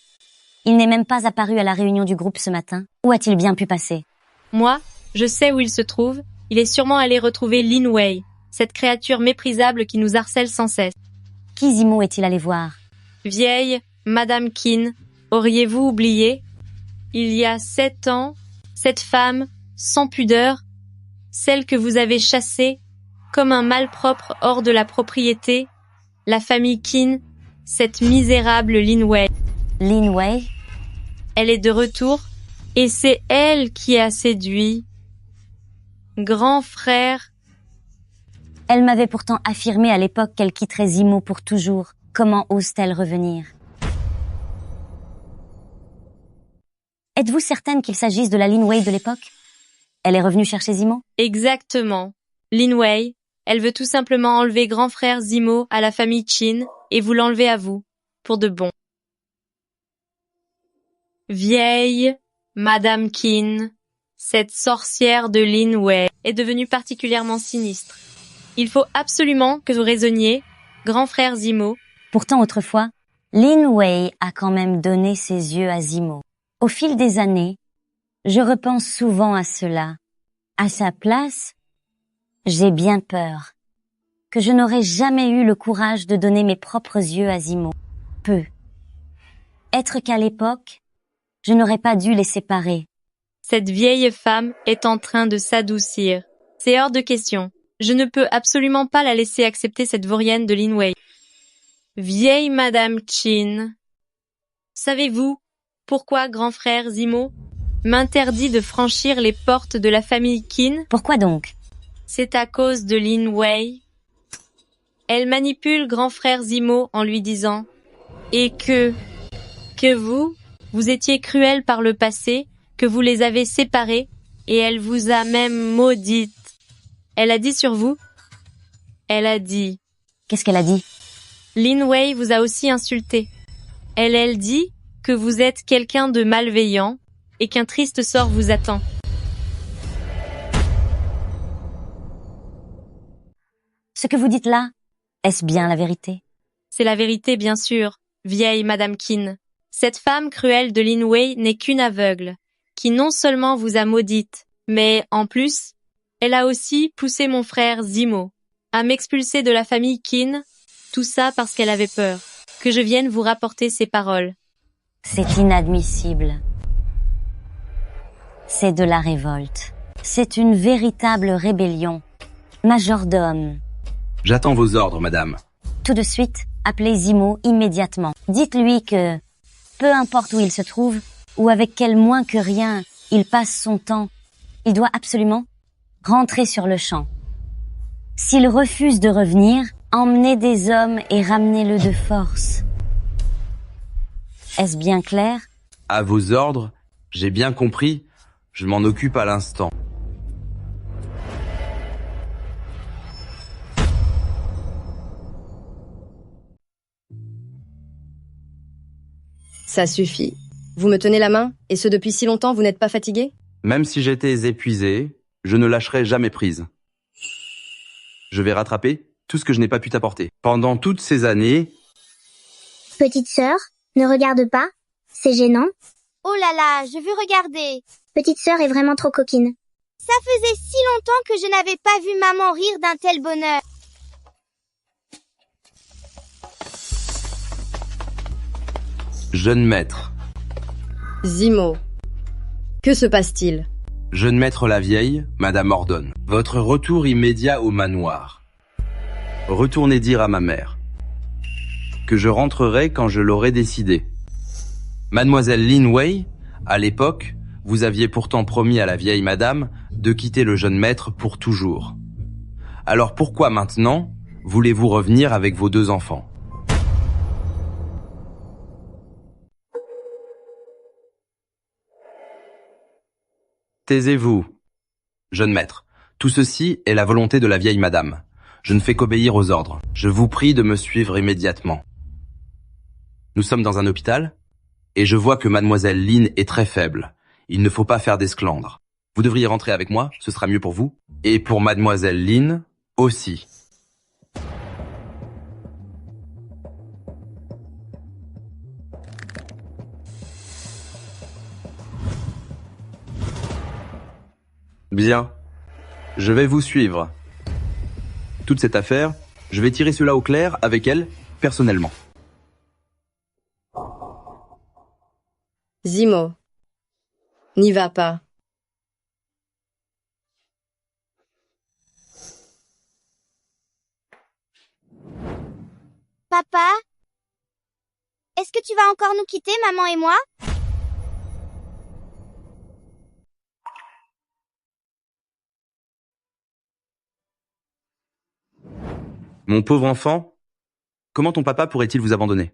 Il n'est même pas apparu à la réunion du groupe ce matin. Où a-t-il bien pu passer? Moi, je sais où il se trouve. Il est sûrement allé retrouver Lin Wei, cette créature méprisable qui nous harcèle sans cesse. Qui Zimo est-il allé voir? Vieille Madame Qin, auriez-vous oublié? Il y a 7 ans, cette femme, sans pudeur, celle que vous avez chassée comme un malpropre hors de la propriété, la famille Qin, cette misérable Lin Wei. Lin Wei? Elle est de retour et c'est elle qui a séduit grand frère. Elle m'avait pourtant affirmé à l'époque qu'elle quitterait Zimo pour toujours. Comment ose-t-elle revenir? Êtes-vous certaine qu'il s'agisse de la Lin Wei de l'époque? Elle est revenue chercher Zimo? Exactement. Lin Wei, Elle veut tout simplement enlever grand frère Zimo à la famille Qin et vous l'enlever à vous, pour de bon. Vieille Madame Qin, cette sorcière de Lin Wei est devenue particulièrement sinistre. Il faut absolument que vous raisonniez, grand frère Zimo. Pourtant autrefois, Lin Wei a quand même donné ses yeux à Zimo. Au fil des années, je repense souvent à cela. À sa place, j'ai bien peur que je n'aurais jamais eu le courage de donner mes propres yeux à Zimo. Être qu'à l'époque, je n'aurais pas dû les séparer. Cette vieille femme est en train de s'adoucir. C'est hors de question. Je ne peux absolument pas la laisser accepter cette vaurienne de Lin Wei. Vieille Madame Qin. Savez-vous pourquoi grand frère Zimo m'interdit de franchir les portes de la famille Qin? Pourquoi donc? C'est à cause de Lin Wei. Elle manipule grand frère Zimo en lui disant « Et que vous étiez cruel par le passé, que vous les avez séparés, et elle vous a même maudite. Elle a dit sur vous. Elle a dit. » Qu'est-ce qu'elle a dit? Lin Wei vous a aussi insulté. Elle dit que vous êtes quelqu'un de malveillant et qu'un triste sort vous attend. Ce que vous dites là, est-ce bien la vérité? C'est la vérité, bien sûr, vieille Madame Qin. Cette femme cruelle de Lin Wei n'est qu'une aveugle, qui non seulement vous a maudite, mais, en plus, elle a aussi poussé mon frère Zimo à m'expulser de la famille Qin, tout ça parce qu'elle avait peur que je vienne vous rapporter ces paroles. C'est inadmissible. C'est de la révolte. C'est une véritable rébellion. Majordome. J'attends vos ordres, madame. Tout de suite, appelez Zimo immédiatement. Dites-lui que, peu importe où il se trouve, ou avec quel moins que rien il passe son temps, il doit absolument rentrer sur le champ. S'il refuse de revenir, emmenez des hommes et ramenez-le de force. Est-ce bien clair? À vos ordres, j'ai bien compris, je m'en occupe à l'instant. Ça suffit. Vous me tenez la main, et ce depuis si longtemps, vous n'êtes pas fatigué? Même si j'étais épuisé, je ne lâcherai jamais prise. Je vais rattraper tout ce que je n'ai pas pu t'apporter. Pendant toutes ces années... Petite sœur, ne regarde pas. C'est gênant. Oh là là, je veux regarder. Petite sœur est vraiment trop coquine. Ça faisait si longtemps que je n'avais pas vu maman rire d'un tel bonheur. Jeune maître. Zimo. Que se passe-t-il? Jeune maître la vieille, Madame ordonne. Votre retour immédiat au manoir. Retournez dire à ma mère que je rentrerai quand je l'aurai décidé. Mademoiselle Lin Wei, à l'époque, vous aviez pourtant promis à la vieille madame de quitter le jeune maître pour toujours. Alors pourquoi maintenant voulez-vous revenir avec vos deux enfants? Taisez-vous, jeune maître. Tout ceci est la volonté de la vieille madame. Je ne fais qu'obéir aux ordres. Je vous prie de me suivre immédiatement. Nous sommes dans un hôpital, et je vois que mademoiselle Lin est très faible. Il ne faut pas faire d'esclandre. Vous devriez rentrer avec moi, ce sera mieux pour vous, et pour mademoiselle Lin aussi. Bien. Je vais vous suivre. Toute cette affaire, je vais tirer cela au clair avec elle, personnellement. Zimo. N'y va pas. Papa? Est-ce que tu vas encore nous quitter, maman et moi? Mon pauvre enfant, comment ton papa pourrait-il vous abandonner?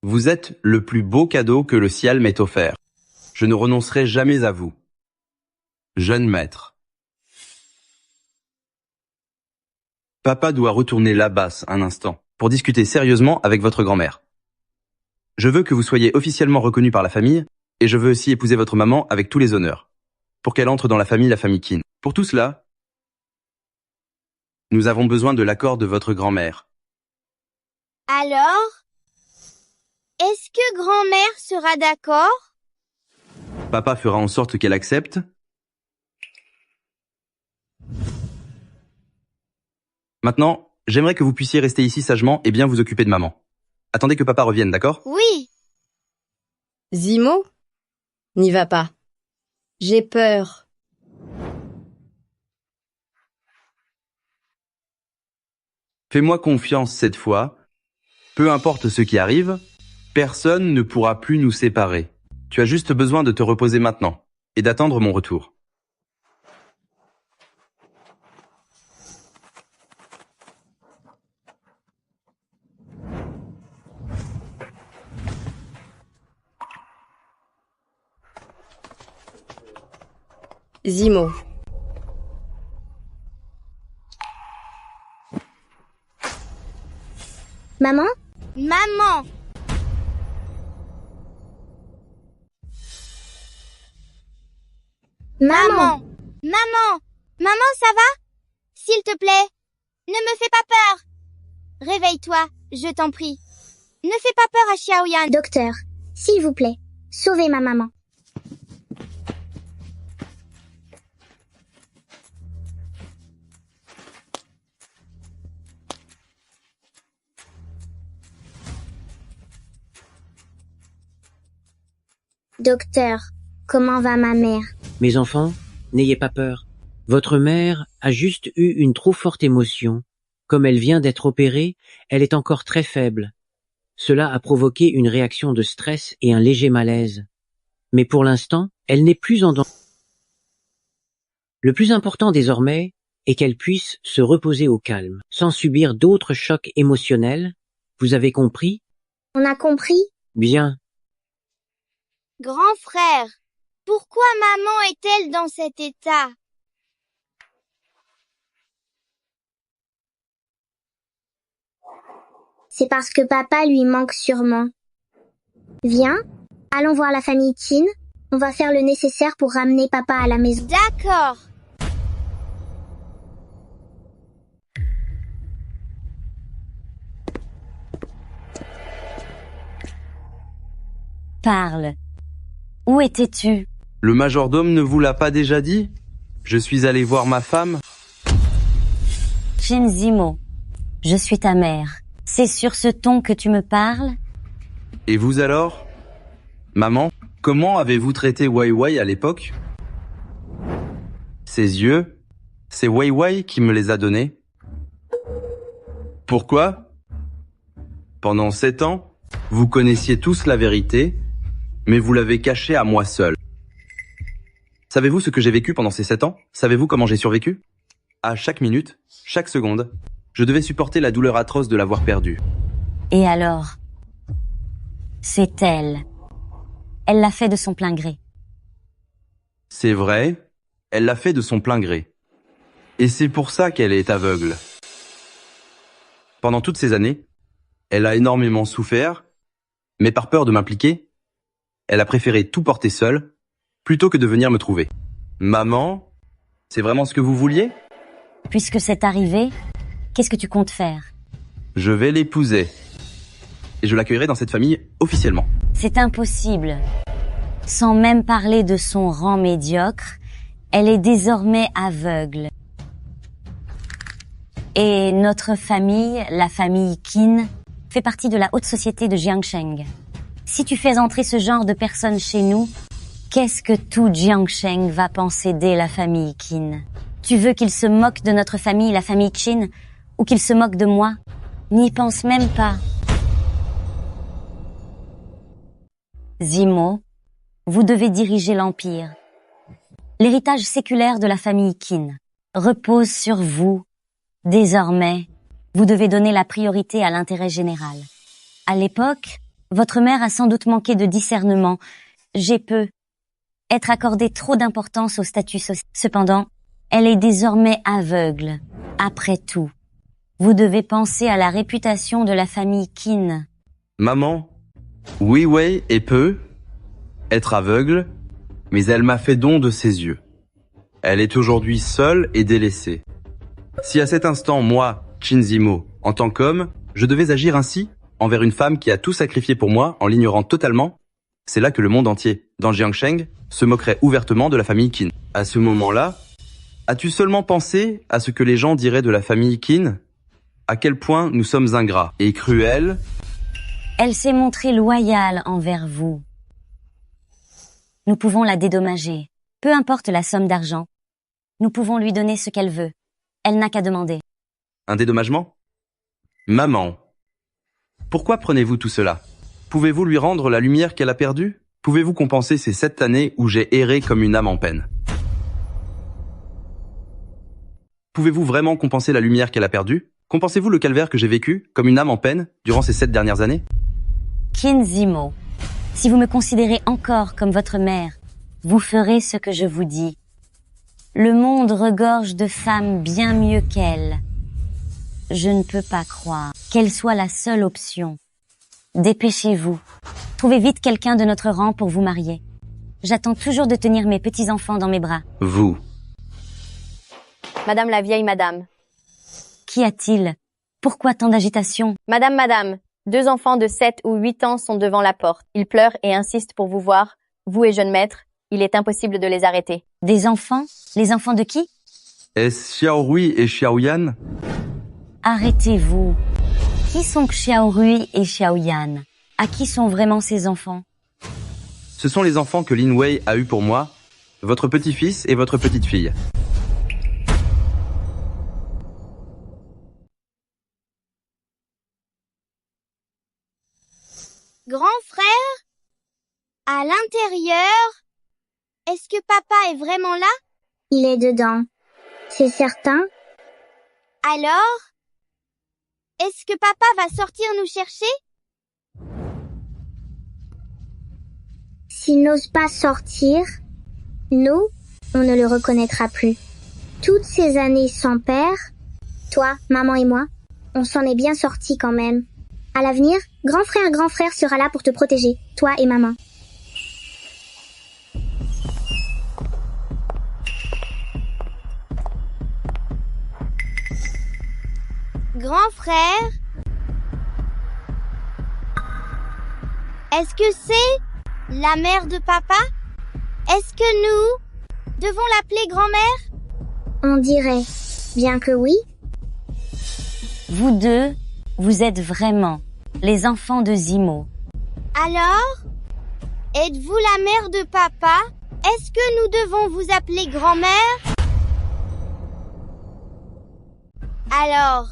Vous êtes le plus beau cadeau que le ciel m'ait offert. Je ne renoncerai jamais à vous. Jeune maître. Papa doit retourner là-bas un instant pour discuter sérieusement avec votre grand-mère. Je veux que vous soyez officiellement reconnu par la famille et je veux aussi épouser votre maman avec tous les honneurs pour qu'elle entre dans la famille Keane. Pour tout cela, nous avons besoin de l'accord de votre grand-mère. Alors, est-ce que grand-mère sera d'accord? Papa fera en sorte qu'elle accepte. Maintenant, j'aimerais que vous puissiez rester ici sagement et bien vous occuper de maman. Attendez que papa revienne, d'accord? Oui. Zimo? N'y va pas. J'ai peur. Fais-moi confiance cette fois. Peu importe ce qui arrive, personne ne pourra plus nous séparer. Tu as juste besoin de te reposer maintenant et d'attendre mon retour. Zimo. Maman? Maman. Maman. Maman. Maman, ça va? S'il te plaît, ne me fais pas peur. Réveille-toi, je t'en prie. Ne fais pas peur à Xiaoyan. Docteur, s'il vous plaît, sauvez ma maman. Docteur, comment va ma mère? Mes enfants, n'ayez pas peur. Votre mère a juste eu une trop forte émotion. Comme elle vient d'être opérée, elle est encore très faible. Cela a provoqué une réaction de stress et un léger malaise. Mais pour l'instant, elle n'est plus en danger. Le plus important désormais est qu'elle puisse se reposer au calme, sans subir d'autres chocs émotionnels. Vous avez compris? On a compris? Bien. Grand frère, pourquoi maman est-elle dans cet état? C'est parce que papa lui manque sûrement. Viens, allons voir la famille Keane. On va faire le nécessaire pour ramener papa à la maison. D'accord. Parle. Où étais-tu? Le majordome ne vous l'a pas déjà dit? Je suis allé voir ma femme. Zimo, je suis ta mère. C'est sur ce ton que tu me parles? Et vous alors? Maman, comment avez-vous traité Wai Wai à l'époque? Ses yeux, c'est Wai Wai qui me les a donnés. Pourquoi? Pendant 7 ans, vous connaissiez tous la vérité, mais vous l'avez cachée à moi seul. Savez-vous ce que j'ai vécu pendant ces 7 ans? Savez-vous comment j'ai survécu? À chaque minute, chaque seconde, je devais supporter la douleur atroce de l'avoir perdue. Et alors? C'est elle. Elle l'a fait de son plein gré. C'est vrai, elle l'a fait de son plein gré. Et c'est pour ça qu'elle est aveugle. Pendant toutes ces années, elle a énormément souffert, mais par peur de m'impliquer, elle a préféré tout porter seule, plutôt que de venir me trouver. Maman, c'est vraiment ce que vous vouliez? Puisque c'est arrivé, qu'est-ce que tu comptes faire? Je vais l'épouser. Et je l'accueillerai dans cette famille officiellement. C'est impossible. Sans même parler de son rang médiocre, elle est désormais aveugle. Et notre famille, la famille Keane, fait partie de la haute société de Jiangsheng. Si tu fais entrer ce genre de personnes chez nous, qu'est-ce que tout Jiangsheng va penser dès la famille Keane? Tu veux qu'il se moque de notre famille, la famille Qin, ou qu'il se moque de moi? N'y pense même pas. Zimo, vous devez diriger l'Empire. L'héritage séculaire de la famille Qin repose sur vous. Désormais, vous devez donner la priorité à l'intérêt général. À l'époque, votre mère a sans doute manqué de discernement. J'ai peu être accordé trop d'importance au statut social. Cependant, elle est désormais aveugle. Après tout, Vous devez penser à la réputation de la famille Qin. Maman, Wei Wei peut être aveugle, mais elle m'a fait don de ses yeux. Elle est aujourd'hui seule et délaissée. Si à cet instant, moi, Qin Zimo, en tant qu'homme, je devais agir ainsi envers une femme qui a tout sacrifié pour moi en l'ignorant totalement, c'est là que le monde entier, dans Jiangsheng, se moquerait ouvertement de la famille Qin. À ce moment-là, as-tu seulement pensé à ce que les gens diraient de la famille Qin? À quel point nous sommes ingrats et cruels? Elle s'est montrée loyale envers vous. Nous pouvons la dédommager. Peu importe la somme d'argent. Nous pouvons lui donner ce qu'elle veut. Elle n'a qu'à demander. Un dédommagement? Maman, pourquoi prenez-vous tout cela? Pouvez-vous lui rendre la lumière qu'elle a perdue? Pouvez-vous compenser ces 7 années où j'ai erré comme une âme en peine? Pouvez-vous vraiment compenser la lumière qu'elle a perdue? Compensez-vous le calvaire que j'ai vécu comme une âme en peine durant ces 7 dernières années? Qin Zimo, si vous me considérez encore comme votre mère, vous ferez ce que je vous dis. Le monde regorge de femmes bien mieux qu'elle. Je ne peux pas croire qu'elle soit la seule option. Dépêchez-vous. Trouvez vite quelqu'un de notre rang pour vous marier. J'attends toujours de tenir mes petits-enfants dans mes bras. Vous. Madame la vieille madame. Qu'y a-t-il? Pourquoi tant d'agitation? Madame, 2 enfants de 7 ou 8 ans sont devant la porte. Ils pleurent et insistent pour vous voir. Vous et jeune maître, il est impossible de les arrêter. Des enfants? Les enfants de qui? Est-ce Xiaorui et Xiaoyan? Arrêtez-vous. Qui sont Xiaorui et Xiaoyan? À qui sont vraiment ces enfants? Ce sont les enfants que Lin Wei a eus pour moi, votre petit-fils et votre petite-fille. Grand frère? À l'intérieur? Est-ce que papa est vraiment là? Il est dedans. C'est certain? Alors? Est-ce que papa va sortir nous chercher? S'il n'ose pas sortir, nous, on ne le reconnaîtra plus. Toutes ces années sans père, toi, maman et moi, on s'en est bien sortis quand même. À l'avenir, grand frère sera là pour te protéger, toi et maman. Grand frère? Est-ce que c'est la mère de papa? Est-ce que nous devons l'appeler grand-mère? On dirait, bien que oui. Vous deux, vous êtes vraiment les enfants de Zimo. Alors? Êtes-vous la mère de papa? Est-ce que nous devons vous appeler grand-mère? Alors,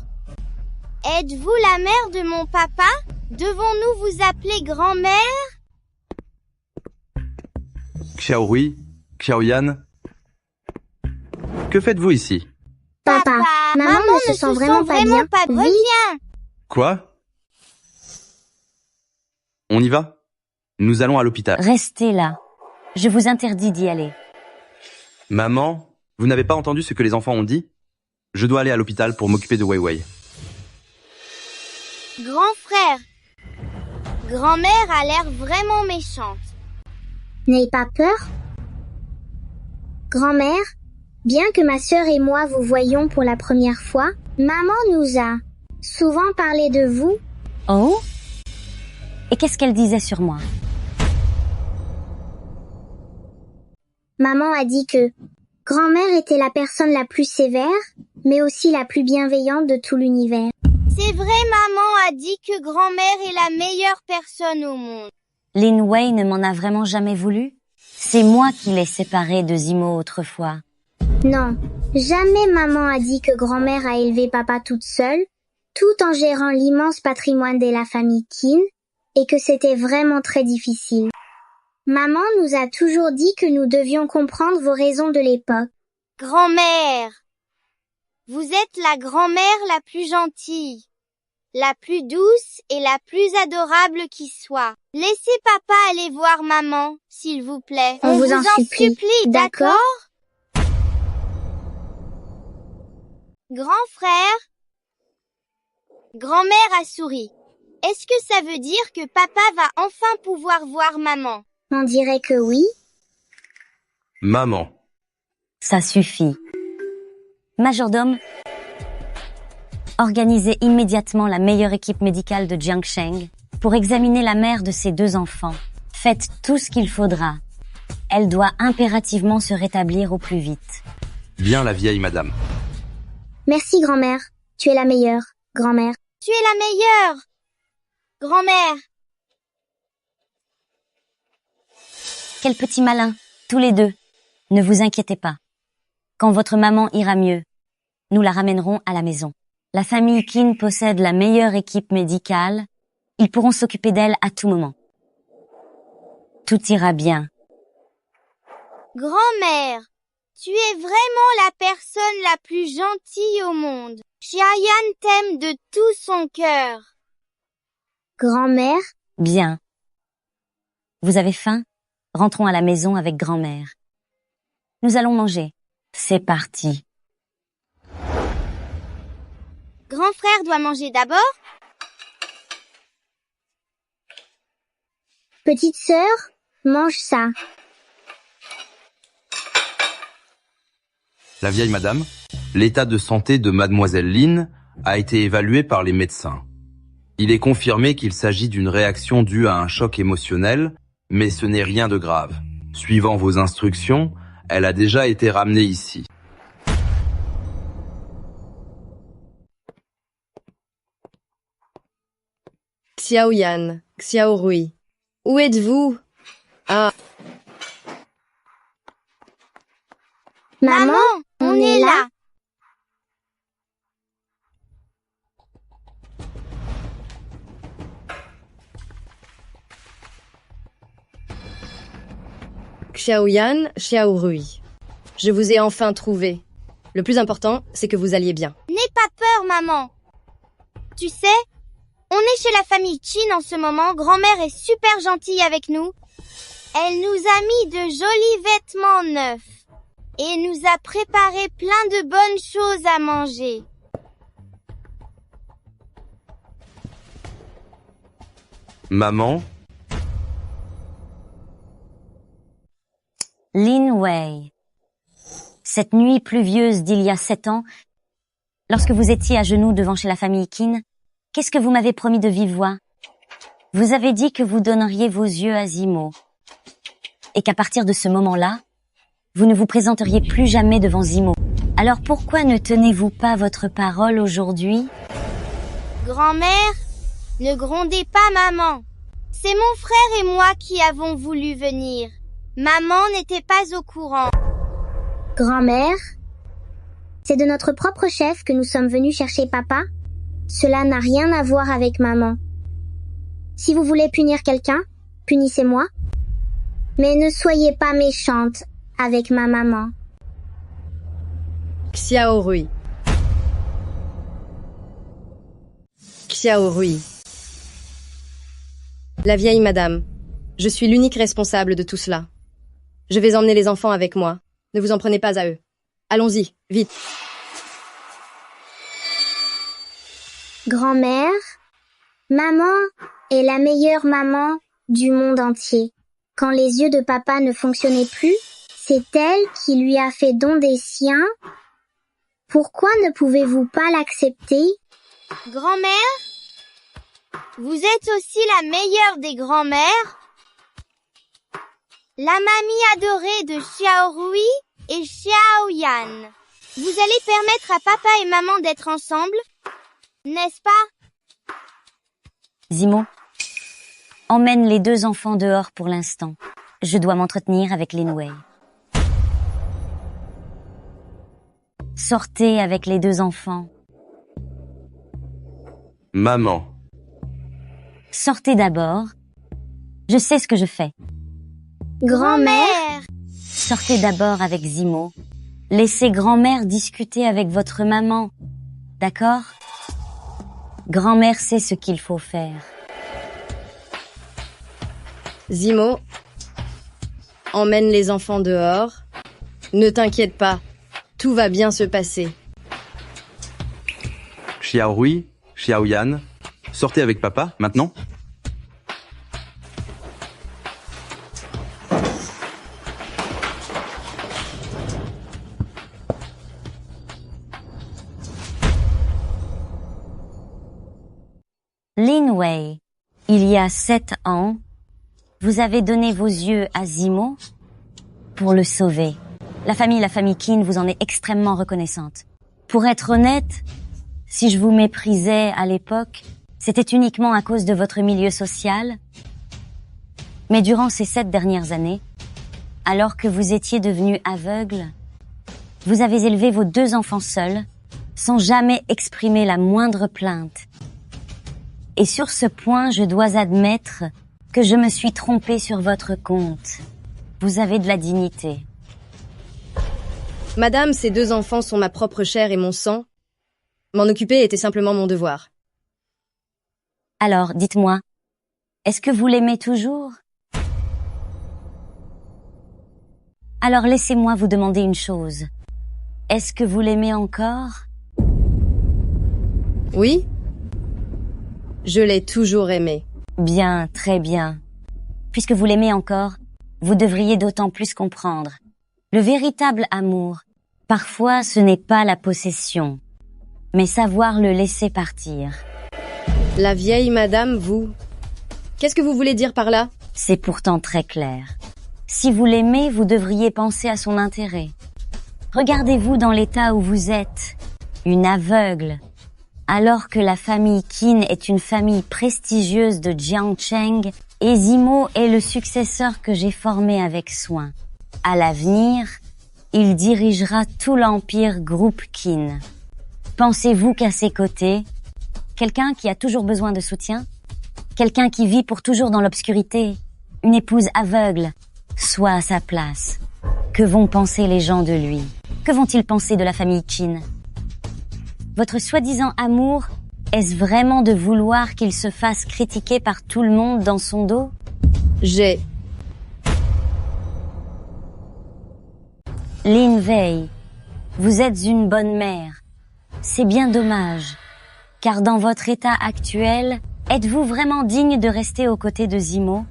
êtes-vous la mère de mon papa? Devons-nous vous appeler grand-mère? Xiaorui, Xiaoyan, que faites-vous ici? Papa, maman ne se sent vraiment pas bien. Reviens! Quoi? On y va? Nous allons à l'hôpital. Restez là. Je vous interdis d'y aller. Maman, vous n'avez pas entendu ce que les enfants ont dit? Je dois aller à l'hôpital pour m'occuper de Wei Wei. Grand frère, grand-mère a l'air vraiment méchante. N'ayez pas peur. Grand-mère, bien que ma sœur et moi vous voyions pour la première fois, maman nous a souvent parlé de vous. Oh? Et qu'est-ce qu'elle disait sur moi? Maman a dit que grand-mère était la personne la plus sévère, mais aussi la plus bienveillante de tout l'univers. C'est vrai, maman a dit que grand-mère est la meilleure personne au monde. Lin Wei ne m'en a vraiment jamais voulu? C'est moi qui l'ai séparée de Zimo autrefois. Non, jamais maman a dit que grand-mère a élevé papa toute seule, tout en gérant l'immense patrimoine de la famille Qin, et que c'était vraiment très difficile. Maman nous a toujours dit que nous devions comprendre vos raisons de l'époque. Grand-mère, vous êtes la grand-mère la plus gentille, la plus douce et la plus adorable qui soit. Laissez papa aller voir maman, s'il vous plaît. On vous en supplie, d'accord? Grand frère, Grand-mère a souri. Est-ce que ça veut dire que papa va enfin pouvoir voir maman? On dirait que oui. Maman. Ça suffit. Majordome, organisez immédiatement la meilleure équipe médicale de Jiangsheng pour examiner la mère de ses 2 enfants. Faites tout ce qu'il faudra. Elle doit impérativement se rétablir au plus vite. Bien la vieille madame. Merci, grand-mère. Tu es la meilleure, grand-mère. Tu es la meilleure, grand-mère. Quel petit malin, tous les 2. Ne vous inquiétez pas. Quand votre maman ira mieux, nous la ramènerons à la maison. La famille Qin possède la meilleure équipe médicale. Ils pourront s'occuper d'elle à tout moment. Tout ira bien. Grand-mère, tu es vraiment la personne la plus gentille au monde. Xiaoyan t'aime de tout son cœur. Grand-mère? Bien. Vous avez faim? Rentrons à la maison avec grand-mère. Nous allons manger. C'est parti. Grand frère doit manger d'abord? Petite sœur, mange ça. La vieille madame, l'état de santé de mademoiselle Lin a été évalué par les médecins. Il est confirmé qu'il s'agit d'une réaction due à un choc émotionnel, mais ce n'est rien de grave. Suivant vos instructions, elle a déjà été ramenée ici. Xiaoyan, Xiaorui, où êtes-vous? Ah, Maman, on est là. Xiaoyan, Xiaorui. Je vous ai enfin trouvé. Le plus important, c'est que vous alliez bien. N'aie pas peur, maman. Tu sais, on est chez la famille Qin en ce moment. Grand-mère est super gentille avec nous. Elle nous a mis de jolis vêtements neufs et nous a préparé plein de bonnes choses à manger. Maman, Lin Wei. Cette nuit pluvieuse d'il y a 7 ans, lorsque vous étiez à genoux devant chez la famille Qin, qu'est-ce que vous m'avez promis de vive voix? Vous avez dit que vous donneriez vos yeux à Zimo. Et qu'à partir de ce moment-là, vous ne vous présenteriez plus jamais devant Zimo. Alors pourquoi ne tenez-vous pas votre parole aujourd'hui? Grand-mère, ne grondez pas maman. C'est mon frère et moi qui avons voulu venir. Maman n'était pas au courant. Grand-mère? C'est de notre propre chef que nous sommes venus chercher papa? Cela n'a rien à voir avec maman. Si vous voulez punir quelqu'un, punissez-moi. Mais ne soyez pas méchante avec ma maman. Xiaorui. Xiaorui. La vieille madame. Je suis l'unique responsable de tout cela. Je vais emmener les enfants avec moi. Ne vous en prenez pas à eux. Allons-y, vite. Grand-mère, maman est la meilleure maman du monde entier. Quand les yeux de papa ne fonctionnaient plus, c'est elle qui lui a fait don des siens. Pourquoi ne pouvez-vous pas l'accepter? Grand-mère, vous êtes aussi la meilleure des grand-mères. La mamie adorée de Xiaorui et Xiaoyan. Vous allez permettre à papa et maman d'être ensemble, n'est-ce pas? Zimo, emmène les 2 enfants dehors pour l'instant. Je dois m'entretenir avec Lin Wei. Sortez avec les 2 enfants. maman, Sortez d'abord. Je sais ce que je fais. Grand-mère, Sortez d'abord avec Zimo. Laissez grand-mère discuter avec votre maman. D'accord? Grand-mère sait ce qu'il faut faire. Zimo, emmène les enfants dehors. Ne t'inquiète pas, tout va bien se passer. Xiaorui, Xiaoyan, sortez avec papa, maintenant. Lin Wei, il y a 7 ans, vous avez donné vos yeux à Zimo pour le sauver. La famille Qin vous en est extrêmement reconnaissante. Pour être honnête, si je vous méprisais à l'époque, c'était uniquement à cause de votre milieu social. Mais durant ces 7 dernières années, alors que vous étiez devenu aveugle, vous avez élevé vos 2 enfants seuls, sans jamais exprimer la moindre plainte. Et sur ce point, je dois admettre que je me suis trompée sur votre compte. Vous avez de la dignité. Madame, ces 2 enfants sont ma propre chair et mon sang. M'en occuper était simplement mon devoir. Alors, dites-moi, est-ce que vous l'aimez toujours? Alors laissez-moi vous demander une chose. Est-ce que vous l'aimez encore? Oui. Je l'ai toujours aimé. Bien, très bien. Puisque vous l'aimez encore, vous devriez d'autant plus comprendre. Le véritable amour, parfois ce n'est pas la possession, mais savoir le laisser partir. La vieille madame, vous... Qu'est-ce que vous voulez dire par là? C'est pourtant très clair. Si vous l'aimez, vous devriez penser à son intérêt. Regardez-vous dans l'état où vous êtes, une aveugle, alors que la famille Qin est une famille prestigieuse de Jiangcheng et Zimo est le successeur que j'ai formé avec soin. À l'avenir, il dirigera tout l'empire groupe Qin. Pensez-vous qu'à ses côtés, quelqu'un qui a toujours besoin de soutien, quelqu'un qui vit pour toujours dans l'obscurité, une épouse aveugle, soit à sa place? Que vont penser les gens de lui? Que vont-ils penser de la famille Qin? Votre soi-disant amour, est-ce vraiment de vouloir qu'il se fasse critiquer par tout le monde dans son dos? Lin Wei, vous êtes une bonne mère. C'est bien dommage, car dans votre état actuel, êtes-vous vraiment digne de rester aux côtés de Zimo?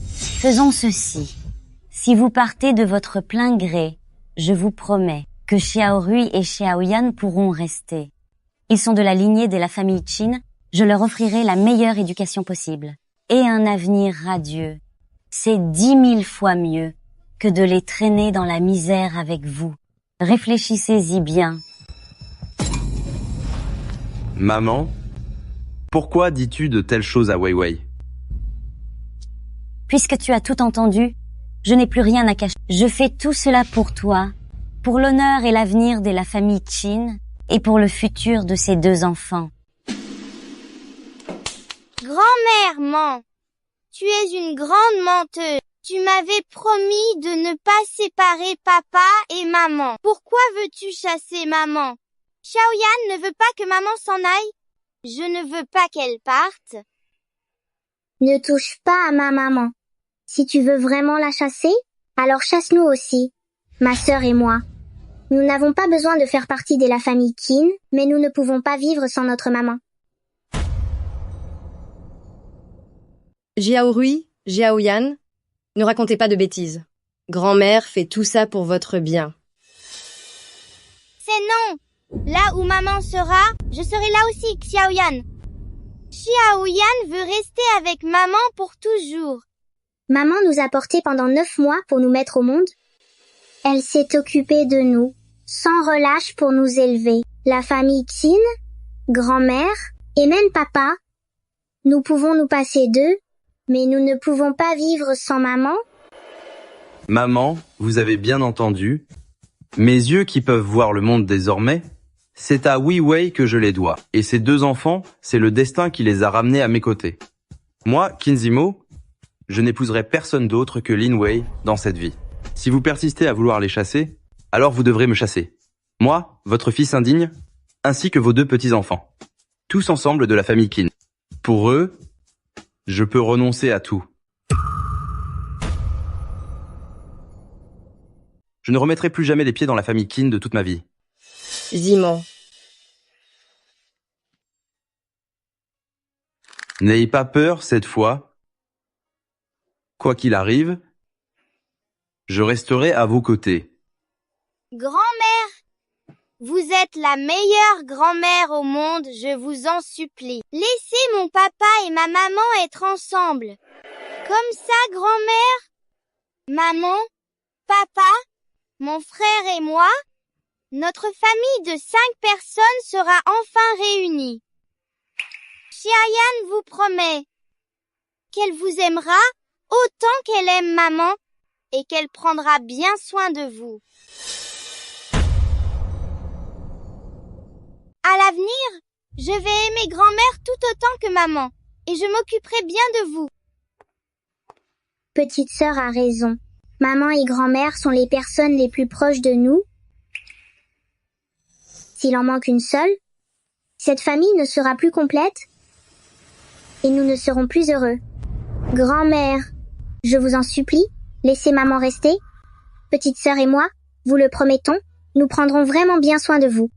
Faisons ceci. Si vous partez de votre plein gré, je vous promets que Xiaorui et Xiaoyan pourront rester. Ils sont de la lignée de la famille Qin, je leur offrirai la meilleure éducation possible. Et un avenir radieux. C'est 10 000 fois mieux que de les traîner dans la misère avec vous. Réfléchissez-y bien. Maman, pourquoi dis-tu de telles choses à Wei Wei? Puisque tu as tout entendu, je n'ai plus rien à cacher. Je fais tout cela pour toi, pour l'honneur et l'avenir de la famille Qin et pour le futur de ses 2 enfants. Grand-mère ment. Tu es une grande menteuse. Tu m'avais promis de ne pas séparer papa et maman. Pourquoi veux-tu chasser maman? Xiaoyan ne veut pas que maman s'en aille. Je ne veux pas qu'elle parte. Ne touche pas à ma maman. Si tu veux vraiment la chasser, alors chasse-nous aussi, ma sœur et moi. Nous n'avons pas besoin de faire partie de la famille Qin, mais nous ne pouvons pas vivre sans notre maman. Jiaorui, Jiaoyan, ne racontez pas de bêtises. Grand-mère fait tout ça pour votre bien. C'est non. Là où maman sera, je serai là aussi, Xiaoyan. Xiaoyan veut rester avec maman pour toujours. Maman nous a portés pendant 9 mois pour nous mettre au monde. Elle s'est occupée de nous, sans relâche pour nous élever. La famille Qin, grand-mère, et même papa. Nous pouvons nous passer d'eux, mais nous ne pouvons pas vivre sans maman. Maman, vous avez bien entendu. Mes yeux qui peuvent voir le monde désormais, c'est à Wei Wei que je les dois. Et ces 2 enfants, c'est le destin qui les a ramenés à mes côtés. Moi, Qin Zimo, je n'épouserai personne d'autre que Lin Wei dans cette vie. Si vous persistez à vouloir les chasser, alors vous devrez me chasser. Moi, votre fils indigne, ainsi que vos 2 petits-enfants. Tous ensemble de la famille Qin. Pour eux, je peux renoncer à tout. Je ne remettrai plus jamais les pieds dans la famille Qin de toute ma vie. Zimo, N'ayez pas peur cette fois. Quoi qu'il arrive, je resterai à vos côtés. Grand-mère, vous êtes la meilleure grand-mère au monde, je vous en supplie. Laissez mon papa et ma maman être ensemble. Comme ça, grand-mère, maman, papa, mon frère et moi, notre famille de 5 personnes sera enfin réunie. Cheyenne vous promet qu'elle vous aimera autant qu'elle aime maman et qu'elle prendra bien soin de vous. À l'avenir, je vais aimer grand-mère tout autant que maman et je m'occuperai bien de vous. Petite sœur a raison. Maman et grand-mère sont les personnes les plus proches de nous. S'il en manque une seule, cette famille ne sera plus complète et nous ne serons plus heureux. Grand-mère, je vous en supplie, laissez maman rester. Petite sœur et moi, vous le promettons, nous prendrons vraiment bien soin de vous.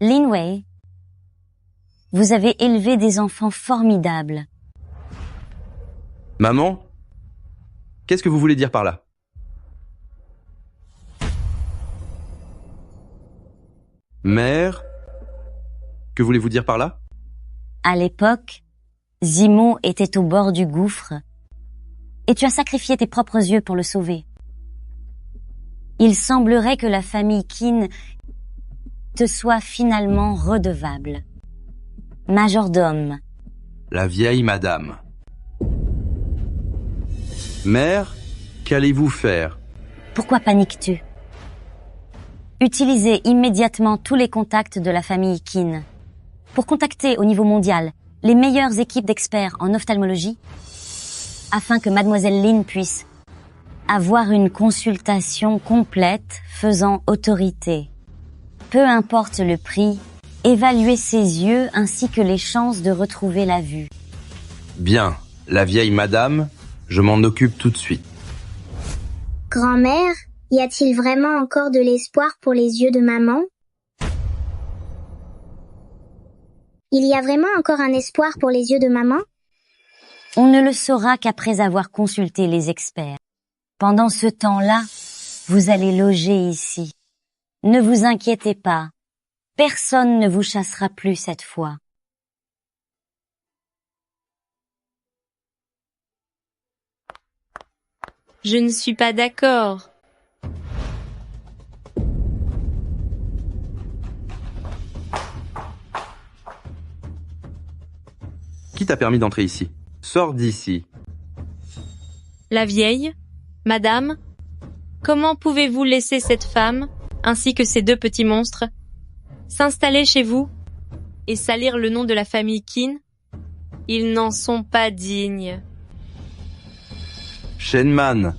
Lin Wei, vous avez élevé des enfants formidables. Maman, qu'est-ce que vous voulez dire par là? Mère, que voulez-vous dire par là? À l'époque, Zimo était au bord du gouffre et tu as sacrifié tes propres yeux pour le sauver. Il semblerait que la famille Qin te soit finalement redevable. Majordome. La vieille madame. Mère, qu'allez-vous faire? Pourquoi paniques-tu? Utilisez immédiatement tous les contacts de la famille Qin pour contacter au niveau mondial les meilleures équipes d'experts en ophtalmologie afin que Mademoiselle Lin puisse avoir une consultation complète faisant autorité. Peu importe le prix, évaluez ses yeux ainsi que les chances de retrouver la vue. Bien, la vieille madame, je m'en occupe tout de suite. Grand-mère, y a-t-il vraiment encore de l'espoir pour les yeux de maman? Il y a vraiment encore un espoir pour les yeux de maman? On ne le saura qu'après avoir consulté les experts. Pendant ce temps-là, vous allez loger ici. Ne vous inquiétez pas, personne ne vous chassera plus cette fois. Je ne suis pas d'accord. Qui t'a permis d'entrer ici? Sors d'ici. La vieille, madame, comment pouvez-vous laisser cette femme, ainsi que ces 2 petits monstres, s'installer chez vous et salir le nom de la famille Qin? Ils n'en sont pas dignes. Shenman.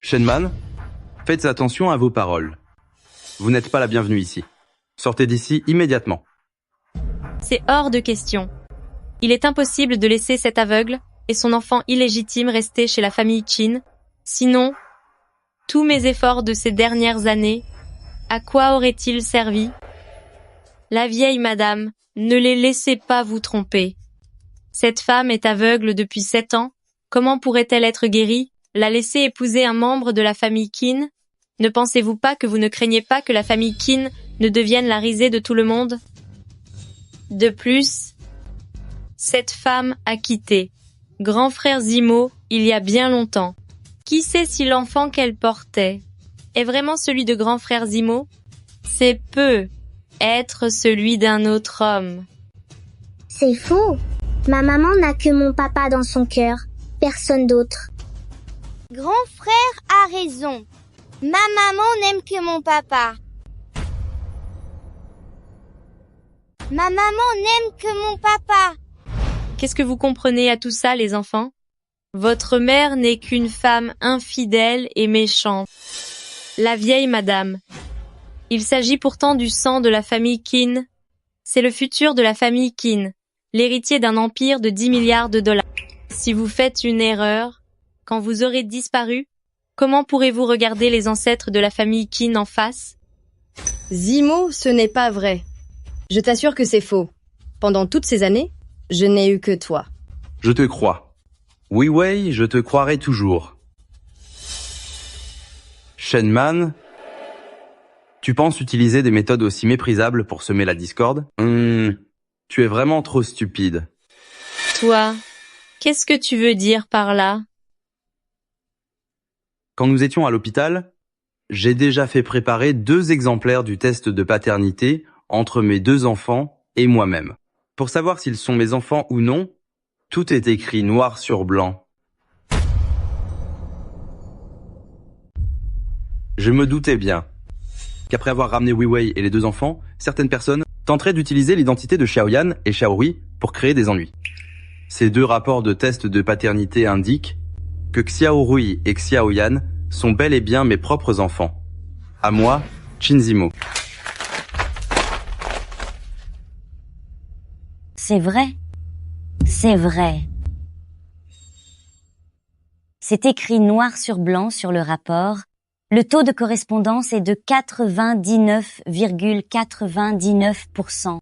Shenman, faites attention à vos paroles. Vous n'êtes pas la bienvenue ici. Sortez d'ici immédiatement. C'est hors de question. Il est impossible de laisser cet aveugle et son enfant illégitime rester chez la famille Qin. Sinon, tous mes efforts de ces dernières années, à quoi auraient-ils servi? La vieille madame, ne les laissez pas vous tromper. Cette femme est aveugle depuis 7 ans. Comment pourrait-elle être guérie? La laisser épouser un membre de la famille Qin? Ne pensez-vous pas que vous ne craignez pas que la famille Qin ne devienne la risée de tout le monde? De plus, cette femme a quitté grand frère Zimo il y a bien longtemps. Qui sait si l'enfant qu'elle portait est vraiment celui de grand frère Zimo? C'est peu être celui d'un autre homme. C'est faux. Ma maman n'a que mon papa dans son cœur, personne d'autre. Grand frère a raison. Ma maman n'aime que mon papa. Ma maman n'aime que mon papa. Qu'est-ce que vous comprenez à tout ça, les enfants? Votre mère n'est qu'une femme infidèle et méchante. La vieille madame. Il s'agit pourtant du sang de la famille Qin. C'est le futur de la famille Qin, l'héritier d'un empire de 10 milliards de dollars. Si vous faites une erreur, quand vous aurez disparu, comment pourrez-vous regarder les ancêtres de la famille Qin en face? Zimo, ce n'est pas vrai. Je t'assure que c'est faux. Pendant toutes ces années, je n'ai eu que toi. Je te crois. Wei Wei, je te croirai toujours. Shenman, tu penses utiliser des méthodes aussi méprisables pour semer la discorde? Tu es vraiment trop stupide. Toi, qu'est-ce que tu veux dire par là? Quand nous étions à l'hôpital, j'ai déjà fait préparer 2 exemplaires du test de paternité entre mes 2 enfants et moi-même. Pour savoir s'ils sont mes enfants ou non, tout est écrit noir sur blanc. Je me doutais bien qu'après avoir ramené Wei Wei et les 2 enfants, certaines personnes tenteraient d'utiliser l'identité de Xiaoyan et Xiaorui pour créer des ennuis. Ces 2 rapports de test de paternité indiquent que Xiaorui et Xiaoyan sont bel et bien mes propres enfants. À moi, Qin Zimo. C'est vrai. C'est vrai. C'est écrit noir sur blanc sur le rapport. Le taux de correspondance est de 99,99%.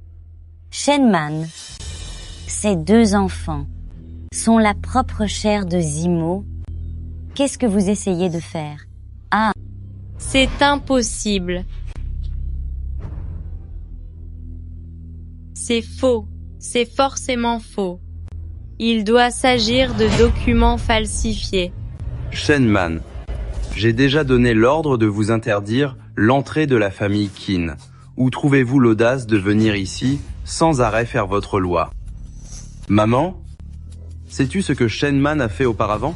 Shenman, ses 2 enfants, sont la propre chair de Zimo. Qu'est-ce que vous essayez de faire? Ah, C'est impossible. C'est faux. C'est forcément faux. Il doit s'agir de documents falsifiés. Shenman, j'ai déjà donné l'ordre de vous interdire l'entrée de la famille Qin. Où trouvez-vous l'audace de venir ici sans arrêt faire votre loi? Maman, sais-tu ce que Shenman a fait auparavant?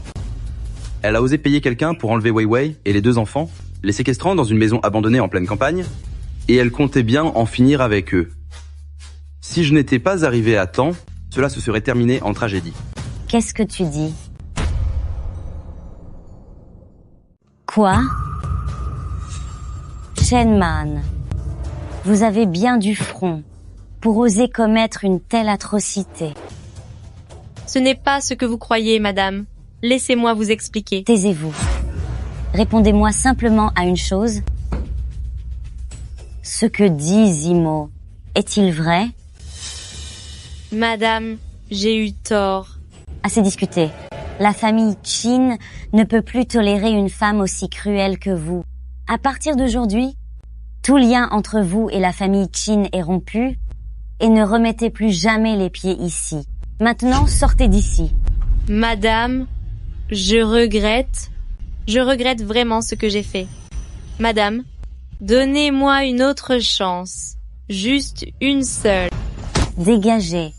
Elle a osé payer quelqu'un pour enlever Wei Wei et les 2 enfants, les séquestrant dans une maison abandonnée en pleine campagne, et elle comptait bien en finir avec eux. Si je n'étais pas arrivé à temps, cela se serait terminé en tragédie. qu'est-ce que tu dis? Quoi? Shenman, vous avez bien du front pour oser commettre une telle atrocité. Ce n'est pas ce que vous croyez, madame. Laissez-moi vous expliquer. Taisez-vous. Répondez-moi simplement à une chose. Ce que dit Zimo, est-il vrai? Madame, j'ai eu tort. Assez discuté. La famille Qin ne peut plus tolérer une femme aussi cruelle que vous. À partir d'aujourd'hui, tout lien entre vous et la famille Qin est rompu et ne remettez plus jamais les pieds ici. Maintenant, sortez d'ici. Madame, je regrette vraiment ce que j'ai fait. Madame, donnez-moi une autre chance. Juste une seule. Dégagez.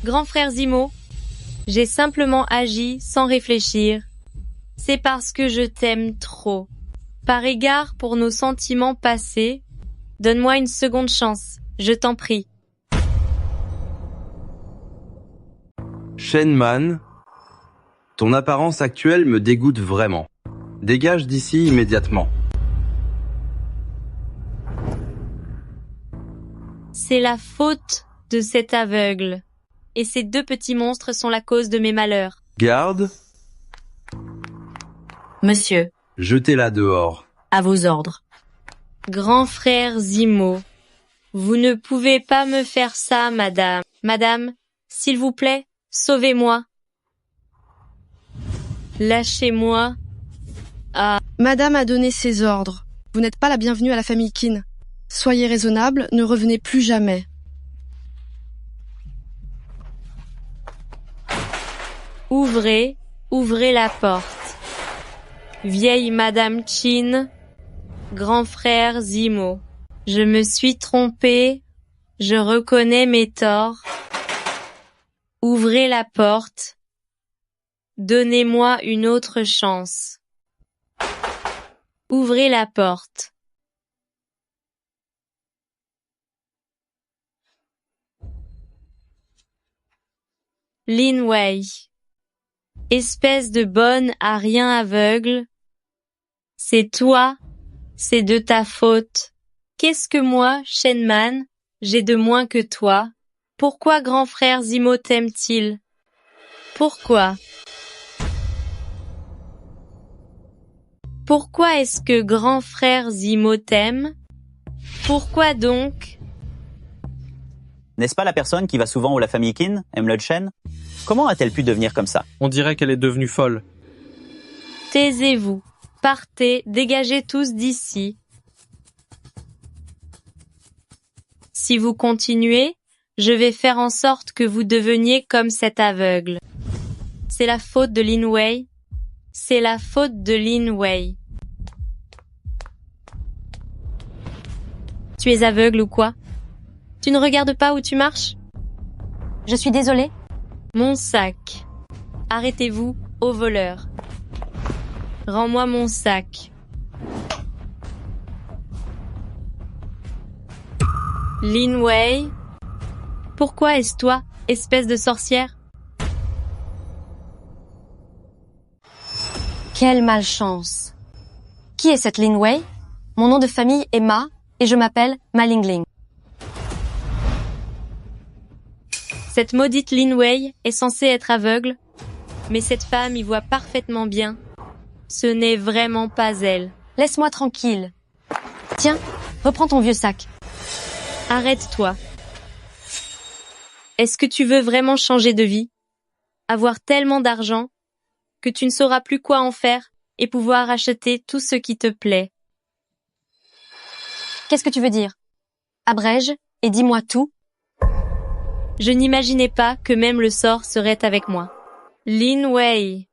Grand frère Zimo, j'ai simplement agi sans réfléchir. C'est parce que je t'aime trop. Par égard pour nos sentiments passés, donne-moi une seconde chance, je t'en prie. Shenman, ton apparence actuelle me dégoûte vraiment. Dégage d'ici immédiatement. C'est la faute de cet aveugle. Et ces 2 petits monstres sont la cause de mes malheurs. Garde, Monsieur, jetez-la dehors. à vos ordres. Grand frère Zimo, vous ne pouvez pas me faire ça, madame. Madame, s'il vous plaît, sauvez-moi. Lâchez-moi. Ah. Madame a donné ses ordres. Vous n'êtes pas la bienvenue à la famille Qin. Soyez raisonnable, ne revenez plus jamais. Ouvrez la porte. Vieille madame Qin, grand frère Zimo, je me suis trompée, je reconnais mes torts. Ouvrez la porte. Donnez-moi une autre chance. Ouvrez la porte. Lin Wei. Espèce de bonne à rien aveugle. C'est toi, c'est de ta faute. Qu'est-ce que moi, Shenman, j'ai de moins que toi? Pourquoi grand frère Zimo t'aime-t-il? Pourquoi? Pourquoi est-ce que grand frère Zimo t'aime? Pourquoi donc? N'est-ce pas la personne qui va souvent où la famille Kin, Emlud Shen? Comment a-t-elle pu devenir comme ça? On dirait qu'elle est devenue folle. Taisez-vous. Partez, dégagez tous d'ici. Si vous continuez, je vais faire en sorte que vous deveniez comme cet aveugle. C'est la faute de Lin Wei. C'est la faute de Lin Wei. Tu es aveugle ou quoi? Tu ne regardes pas où tu marches? Je suis désolée. Mon sac. Arrêtez-vous, ô voleur. Rends-moi mon sac. Lin Wei, pourquoi est-ce toi, espèce de sorcière? Quelle malchance. Qui est cette Lin Wei? Mon nom de famille est Ma, et je m'appelle Ma Lingling. Cette maudite Lin Wei est censée être aveugle, mais cette femme y voit parfaitement bien. Ce n'est vraiment pas elle. Laisse-moi tranquille. Tiens, reprends ton vieux sac. Arrête-toi. Est-ce que tu veux vraiment changer de vie? Avoir tellement d'argent que tu ne sauras plus quoi en faire et pouvoir acheter tout ce qui te plaît. Qu'est-ce que tu veux dire? Abrège et dis-moi tout. Je n'imaginais pas que même le sort serait avec moi. Lin Wei,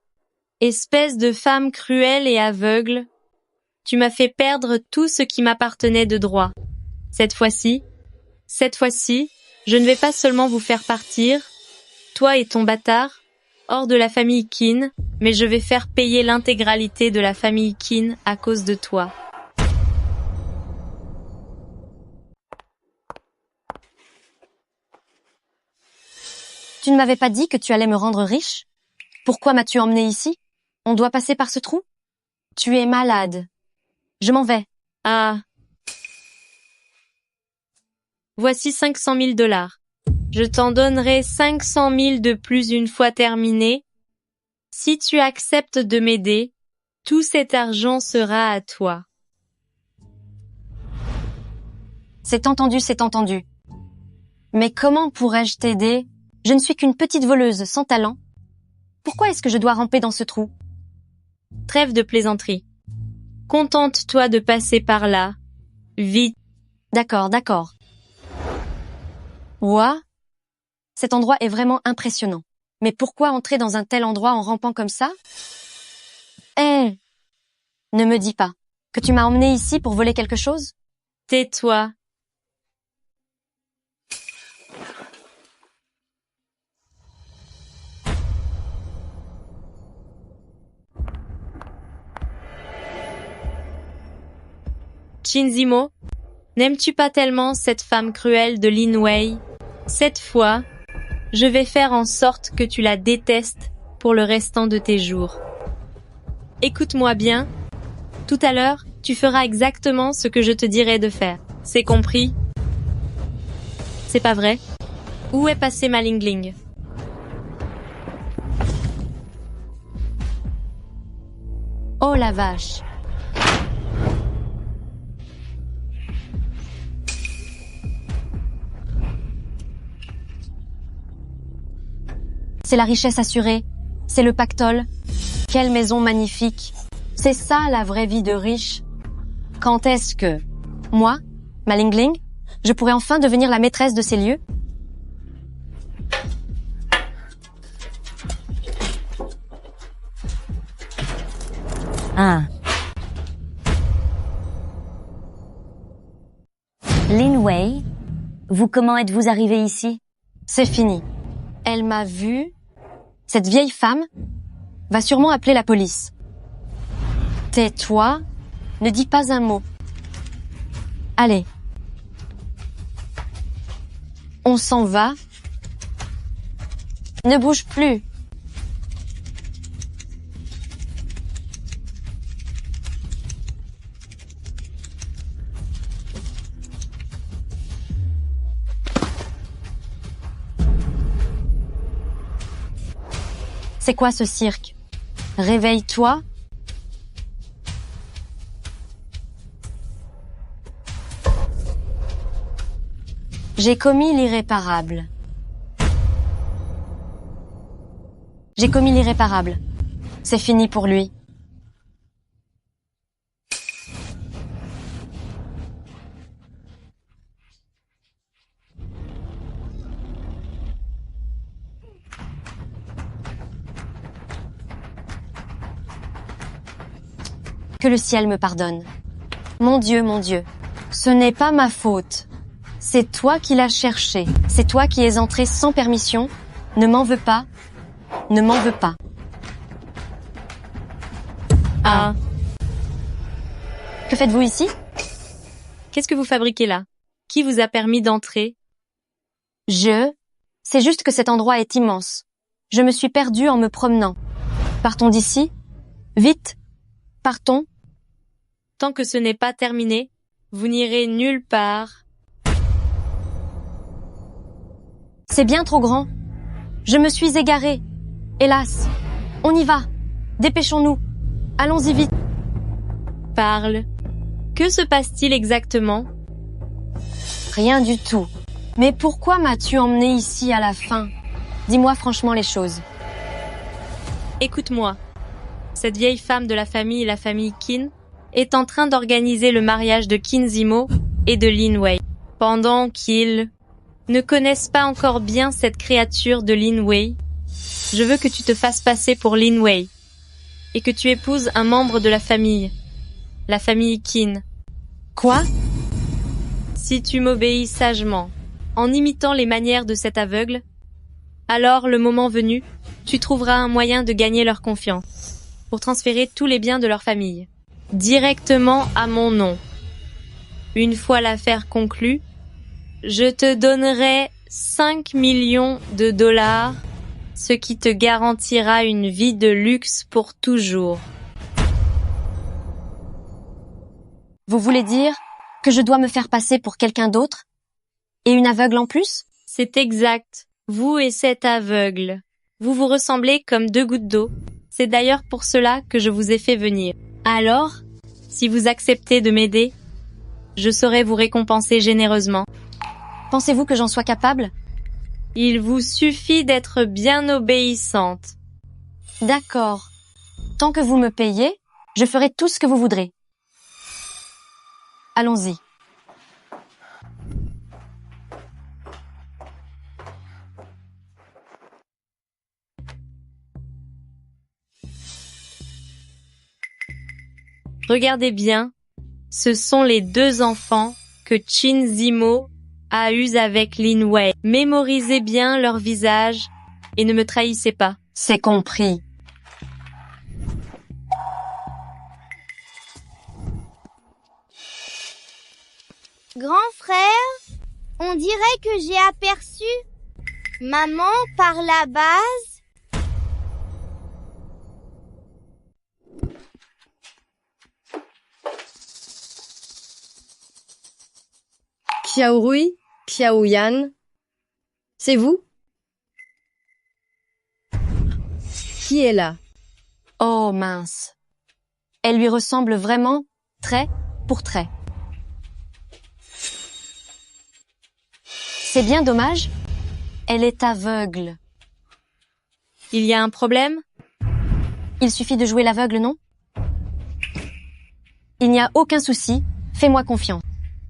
espèce de femme cruelle et aveugle, tu m'as fait perdre tout ce qui m'appartenait de droit. Cette fois-ci, je ne vais pas seulement vous faire partir, toi et ton bâtard, hors de la famille Qin, mais je vais faire payer l'intégralité de la famille Qin à cause de toi. Tu ne m'avais pas dit que tu allais me rendre riche? Pourquoi m'as-tu emmené ici? On doit passer par ce trou? Tu es malade. Je m'en vais. Ah. Voici 500 000 $. Je t'en donnerai 500 000 de plus une fois terminé. Si tu acceptes de m'aider, tout cet argent sera à toi. C'est entendu, c'est entendu. Mais comment pourrais-je t'aider? Je ne suis qu'une petite voleuse sans talent. Pourquoi est-ce que je dois ramper dans ce trou? Trêve de plaisanterie. Contente-toi de passer par là. Vite. D'accord, d'accord. Ouah, cet endroit est vraiment impressionnant. Mais pourquoi entrer dans un tel endroit en rampant comme ça? Hé! Ne me dis pas que tu m'as emmené ici pour voler quelque chose? Tais-toi. Qin Zimo, n'aimes-tu pas tellement cette femme cruelle de Lin Wei? Cette fois, je vais faire en sorte que tu la détestes pour le restant de tes jours. Écoute-moi bien. Tout à l'heure, tu feras exactement ce que je te dirai de faire. C'est compris? C'est pas vrai? Où est passé Ma Lingling? Oh la vache! C'est la richesse assurée, c'est le pactole. Quelle maison magnifique. C'est ça la vraie vie de riche. Quand est-ce que, moi, Ma Lingling, je pourrais enfin devenir la maîtresse de ces lieux? Ah. Lin Wei, comment êtes-vous arrivé ici? C'est fini. Elle m'a vue. Cette vieille femme va sûrement appeler la police. Tais-toi, ne dis pas un mot. Allez. On s'en va. Ne bouge plus. C'est quoi ce cirque? Réveille-toi. J'ai commis l'irréparable. J'ai commis l'irréparable. C'est fini pour lui. Que le ciel me pardonne. Mon Dieu, ce n'est pas ma faute. C'est toi qui l'as cherché. C'est toi qui es entré sans permission. Ne m'en veux pas. Ne m'en veux pas. Ah. Que faites-vous ici? Qu'est-ce que vous fabriquez là? Qui vous a permis d'entrer? C'est juste que cet endroit est immense. Je me suis perdue en me promenant. Partons d'ici. Vite. Partons. Tant que ce n'est pas terminé, vous n'irez nulle part. C'est bien trop grand. Je me suis égarée. Hélas. On y va. Dépêchons-nous. Allons-y vite. Parle. Que se passe-t-il exactement? Rien du tout. Mais pourquoi m'as-tu emmené ici à la fin? Dis-moi franchement les choses. Écoute-moi. Cette vieille femme de la famille Qin, est en train d'organiser le mariage de Qin Zimo et de Lin Wei. Pendant qu'ils ne connaissent pas encore bien cette créature de Lin Wei, je veux que tu te fasses passer pour Lin Wei et que tu épouses un membre de la famille Qin. Quoi? Si tu m'obéis sagement, en imitant les manières de cet aveugle, alors le moment venu, tu trouveras un moyen de gagner leur confiance pour transférer tous les biens de leur famille directement à mon nom. Une fois l'affaire conclue, je te donnerai 5 millions de dollars, ce qui te garantira une vie de luxe pour toujours. Vous voulez dire que je dois me faire passer pour quelqu'un d'autre? Et une aveugle en plus? C'est exact. Vous et cet aveugle. Vous vous ressemblez comme 2 gouttes d'eau. C'est d'ailleurs pour cela que je vous ai fait venir. Alors, si vous acceptez de m'aider, je saurai vous récompenser généreusement. Pensez-vous que j'en sois capable? Il vous suffit d'être bien obéissante. D'accord. Tant que vous me payez, je ferai tout ce que vous voudrez. Allons-y. Regardez bien, ce sont les 2 enfants que Qin Zimo a eus avec Lin Wei. Mémorisez bien leur visage et ne me trahissez pas. C'est compris. Grand frère, on dirait que j'ai aperçu maman par la base. Xiaorui, Xiaoyan, c'est vous? Qui est là? Oh mince. Elle lui ressemble vraiment, trait pour trait. C'est bien dommage. Elle est aveugle. Il y a un problème? Il suffit de jouer l'aveugle, non? Il n'y a aucun souci. Fais-moi confiance.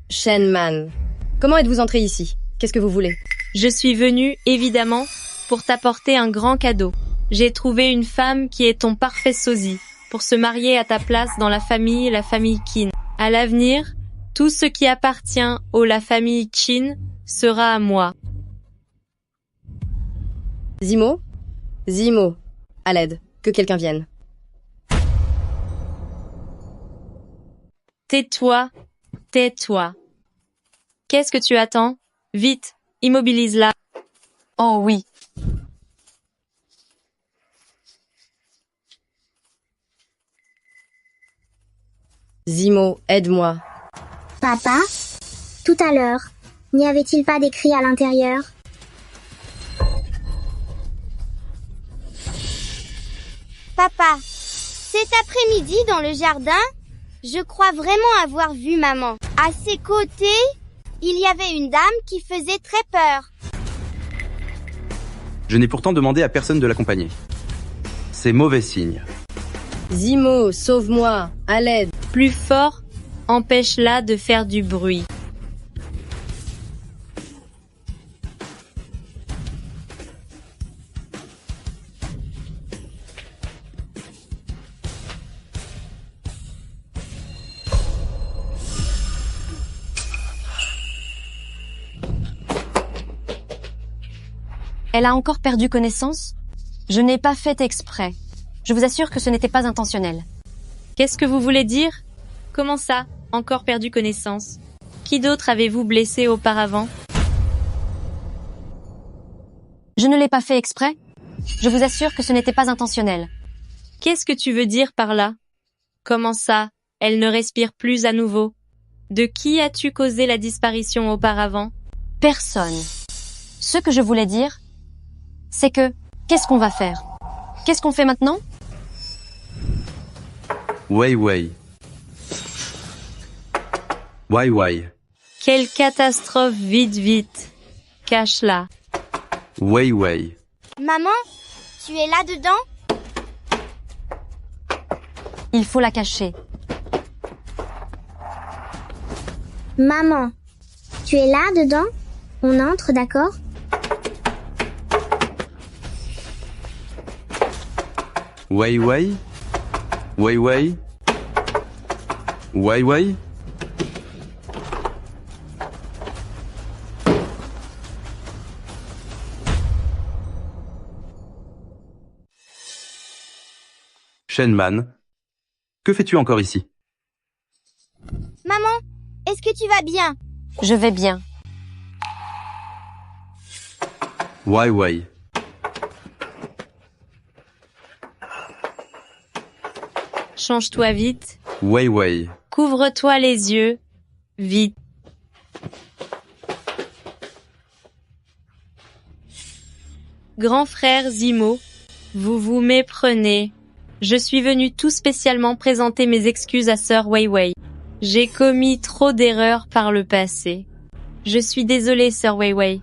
Shenman, comment êtes-vous entré ici? Qu'est-ce que vous voulez? Je suis venue, évidemment, pour t'apporter un grand cadeau. J'ai trouvé une femme qui est ton parfait sosie, pour se marier à ta place dans la famille Qin. À l'avenir, tout ce qui appartient la famille Qin sera à moi. Zimo, à l'aide, que quelqu'un vienne. Tais-toi, tais-toi. Qu'est-ce que tu attends? Vite, immobilise-la. Oh oui. Zimo, aide-moi. Papa, tout à l'heure, n'y avait-il pas des cris à l'intérieur? Papa, cet après-midi dans le jardin, je crois vraiment avoir vu maman. À ses côtés, Il y avait une dame qui faisait très peur. Je n'ai pourtant demandé à personne de l'accompagner. C'est mauvais signe. Zimo, sauve-moi, à l'aide. Plus fort, empêche-la de faire du bruit. Elle a encore perdu connaissance? Je n'ai pas fait exprès. Je vous assure que ce n'était pas intentionnel. Qu'est-ce que vous voulez dire? Comment ça, encore perdu connaissance? Qui d'autre avez-vous blessé auparavant? Je ne l'ai pas fait exprès. Je vous assure que ce n'était pas intentionnel. Qu'est-ce que tu veux dire par là? Comment ça, elle ne respire plus à nouveau? De qui as-tu causé la disparition auparavant? Personne. Ce que je voulais dire, c'est que, qu'est-ce qu'on va faire? Qu'est-ce qu'on fait maintenant? Wei Wei. Wai Wai. Quelle catastrophe, vite, vite. Cache-la. Wei Wei. Maman, tu es là-dedans? Il faut la cacher. Maman, tu es là-dedans? On entre, d'accord? Wei Wei. Wei Wei. Wei Wei. Shenman, que fais-tu encore ici? Maman, est-ce que tu vas bien? Je vais bien. Wei Wei. Change-toi vite. Wei Wei. Couvre-toi les yeux. Vite. Grand frère Zimo, vous vous méprenez. Je suis venu tout spécialement présenter mes excuses à sœur Wei Wei. J'ai commis trop d'erreurs par le passé. Je suis désolée, sœur Wei Wei.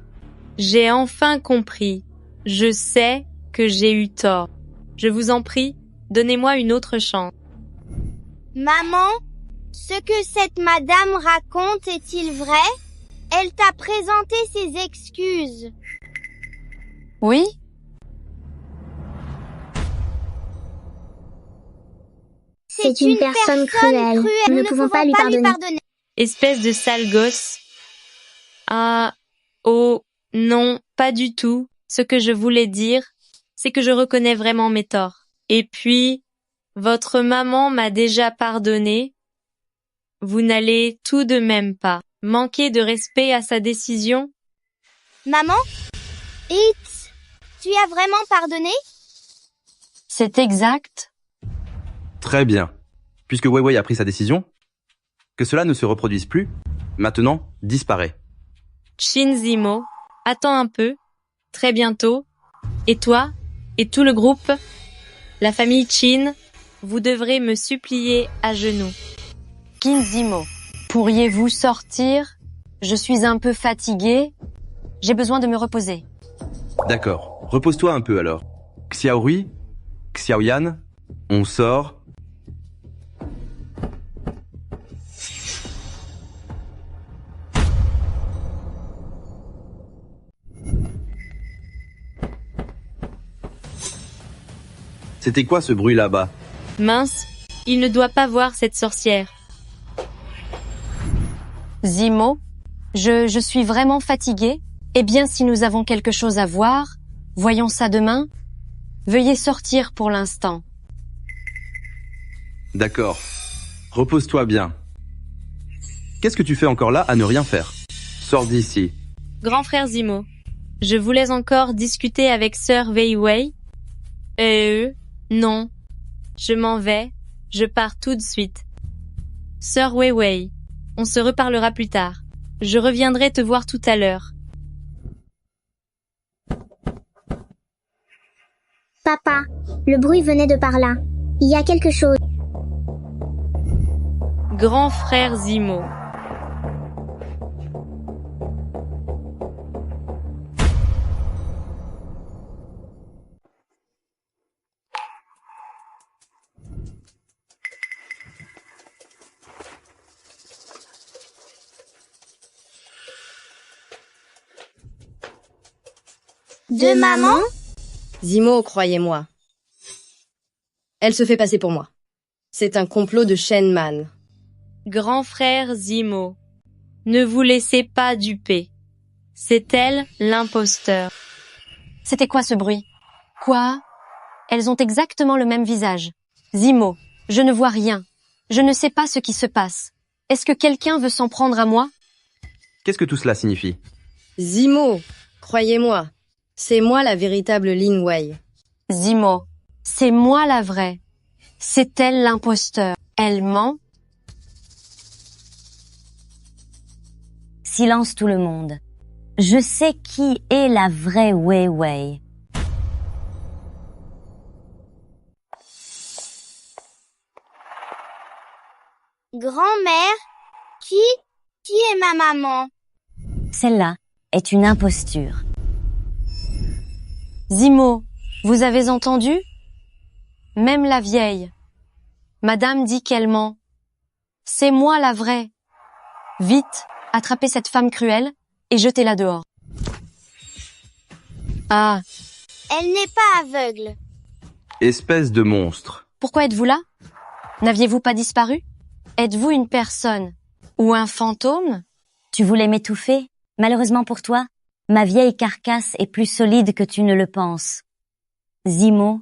J'ai enfin compris. Je sais que j'ai eu tort. Je vous en prie, donnez-moi une autre chance. Maman, ce que cette madame raconte est-il vrai? Elle t'a présenté ses excuses. Oui? C'est une personne cruelle. Nous ne pouvons pas lui pardonner. Espèce de sale gosse. Ah, oh, non, pas du tout. Ce que je voulais dire, c'est que je reconnais vraiment mes torts. Et puis, votre maman m'a déjà pardonné. Vous n'allez tout de même pas manquer de respect à sa décision? Maman? Hitz, tu as vraiment pardonné? C'est exact. Très bien. Puisque Wei Wei a pris sa décision, que cela ne se reproduise plus, maintenant, disparaît. Chin Zimo, attends un peu. Très bientôt. Et toi, et tout le groupe, la famille Chin, vous devrez me supplier à genoux. Qin Zimo, pourriez-vous sortir? Je suis un peu fatiguée. J'ai besoin de me reposer. D'accord. Repose-toi un peu alors. Xiaorui, Xiaoyan, on sort. C'était quoi ce bruit là-bas? Mince, il ne doit pas voir cette sorcière. Zimo, je suis vraiment fatiguée. Eh bien, si nous avons quelque chose à voir, voyons ça demain. Veuillez sortir pour l'instant. D'accord. Repose-toi bien. Qu'est-ce que tu fais encore là à ne rien faire? Sors d'ici. Grand frère Zimo, je voulais encore discuter avec sœur Wei Wei. Non. Je m'en vais. Je pars tout de suite. Sœur Wei Wei, on se reparlera plus tard. Je reviendrai te voir tout à l'heure. Papa, le bruit venait de par là. Il y a quelque chose. Grand frère Zimo. De maman? Zimo, croyez-moi. Elle se fait passer pour moi. C'est un complot de Shenman. Grand frère Zimo, ne vous laissez pas duper. C'est elle l'imposteur. C'était quoi ce bruit? Quoi? Elles ont exactement le même visage. Zimo, je ne vois rien. Je ne sais pas ce qui se passe. Est-ce que quelqu'un veut s'en prendre à moi? Qu'est-ce que tout cela signifie? Zimo, croyez-moi. C'est moi la véritable Lin Wei. Zimo, c'est moi la vraie. C'est elle l'imposteur. Elle ment? Silence tout le monde. Je sais qui est la vraie Wei Wei. Grand-mère, qui est ma maman? Celle-là est une imposture. Zimo, vous avez entendu? Même la vieille. Madame dit qu'elle ment. C'est moi la vraie. Vite, attrapez cette femme cruelle et jetez-la dehors. Ah, Elle n'est pas aveugle. Espèce de monstre. pourquoi êtes-vous là? N'aviez-vous pas disparu? Êtes-vous une personne ou un fantôme? Tu voulais m'étouffer? Malheureusement pour toi, ma vieille carcasse est plus solide que tu ne le penses. Zimo,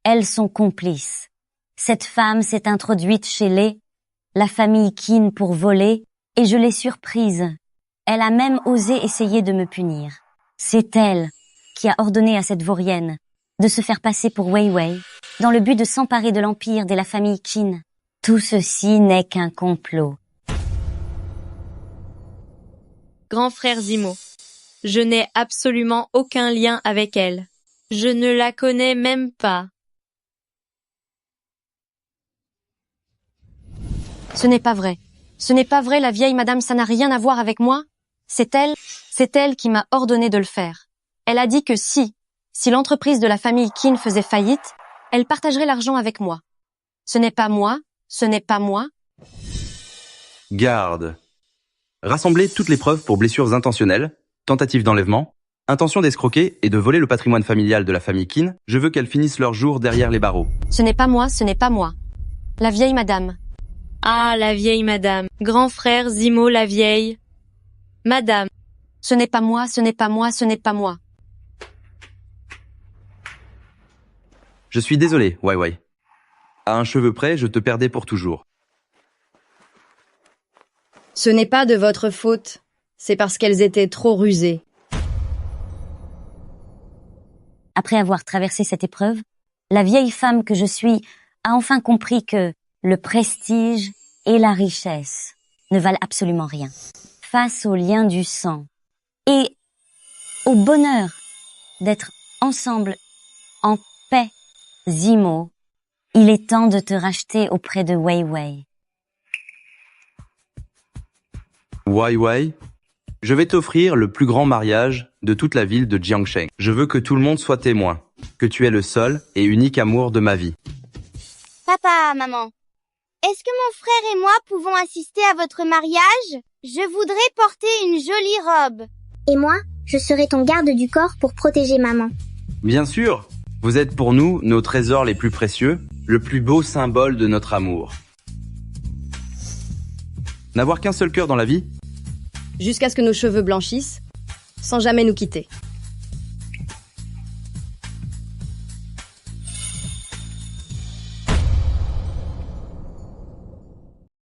elles sont complices. Cette femme s'est introduite chez la famille Qin pour voler, et je l'ai surprise. Elle a même osé essayer de me punir. C'est elle qui a ordonné à cette vaurienne de se faire passer pour Wei Wei, dans le but de s'emparer de l'empire de la famille Qin. Tout ceci n'est qu'un complot. Grand frère Zimo, je n'ai absolument aucun lien avec elle. Je ne la connais même pas. Ce n'est pas vrai. Ce n'est pas vrai, la vieille madame, ça n'a rien à voir avec moi. C'est elle qui m'a ordonné de le faire. Elle a dit que si l'entreprise de la famille Qin faisait faillite, elle partagerait l'argent avec moi. Ce n'est pas moi. Garde. Rassemblez toutes les preuves pour blessures intentionnelles, tentative d'enlèvement, intention d'escroquer et de voler le patrimoine familial de la famille Qin. Je veux qu'elles finissent leur jour derrière les barreaux. Ce n'est pas moi. La vieille madame. Ah, la vieille madame. Grand frère Zimo, la vieille madame. Ce n'est pas moi. Je suis désolé, Wei Wei. À un cheveu près, je te perdais pour toujours. Ce n'est pas de votre faute. C'est parce qu'elles étaient trop rusées. Après avoir traversé cette épreuve, la vieille femme que je suis a enfin compris que le prestige et la richesse ne valent absolument rien face au lien du sang et au bonheur d'être ensemble en paix. Zimo, il est temps de te racheter auprès de Wei Wei. Wei Wei, je vais t'offrir le plus grand mariage de toute la ville de Jiangsheng. Je veux que tout le monde soit témoin, que tu es le seul et unique amour de ma vie. Papa, maman, est-ce que mon frère et moi pouvons assister à votre mariage? Je voudrais porter une jolie robe. Et moi, je serai ton garde du corps pour protéger maman. Bien sûr, vous êtes pour nous nos trésors les plus précieux, le plus beau symbole de notre amour. N'avoir qu'un seul cœur dans la vie? Jusqu'à ce que nos cheveux blanchissent, sans jamais nous quitter.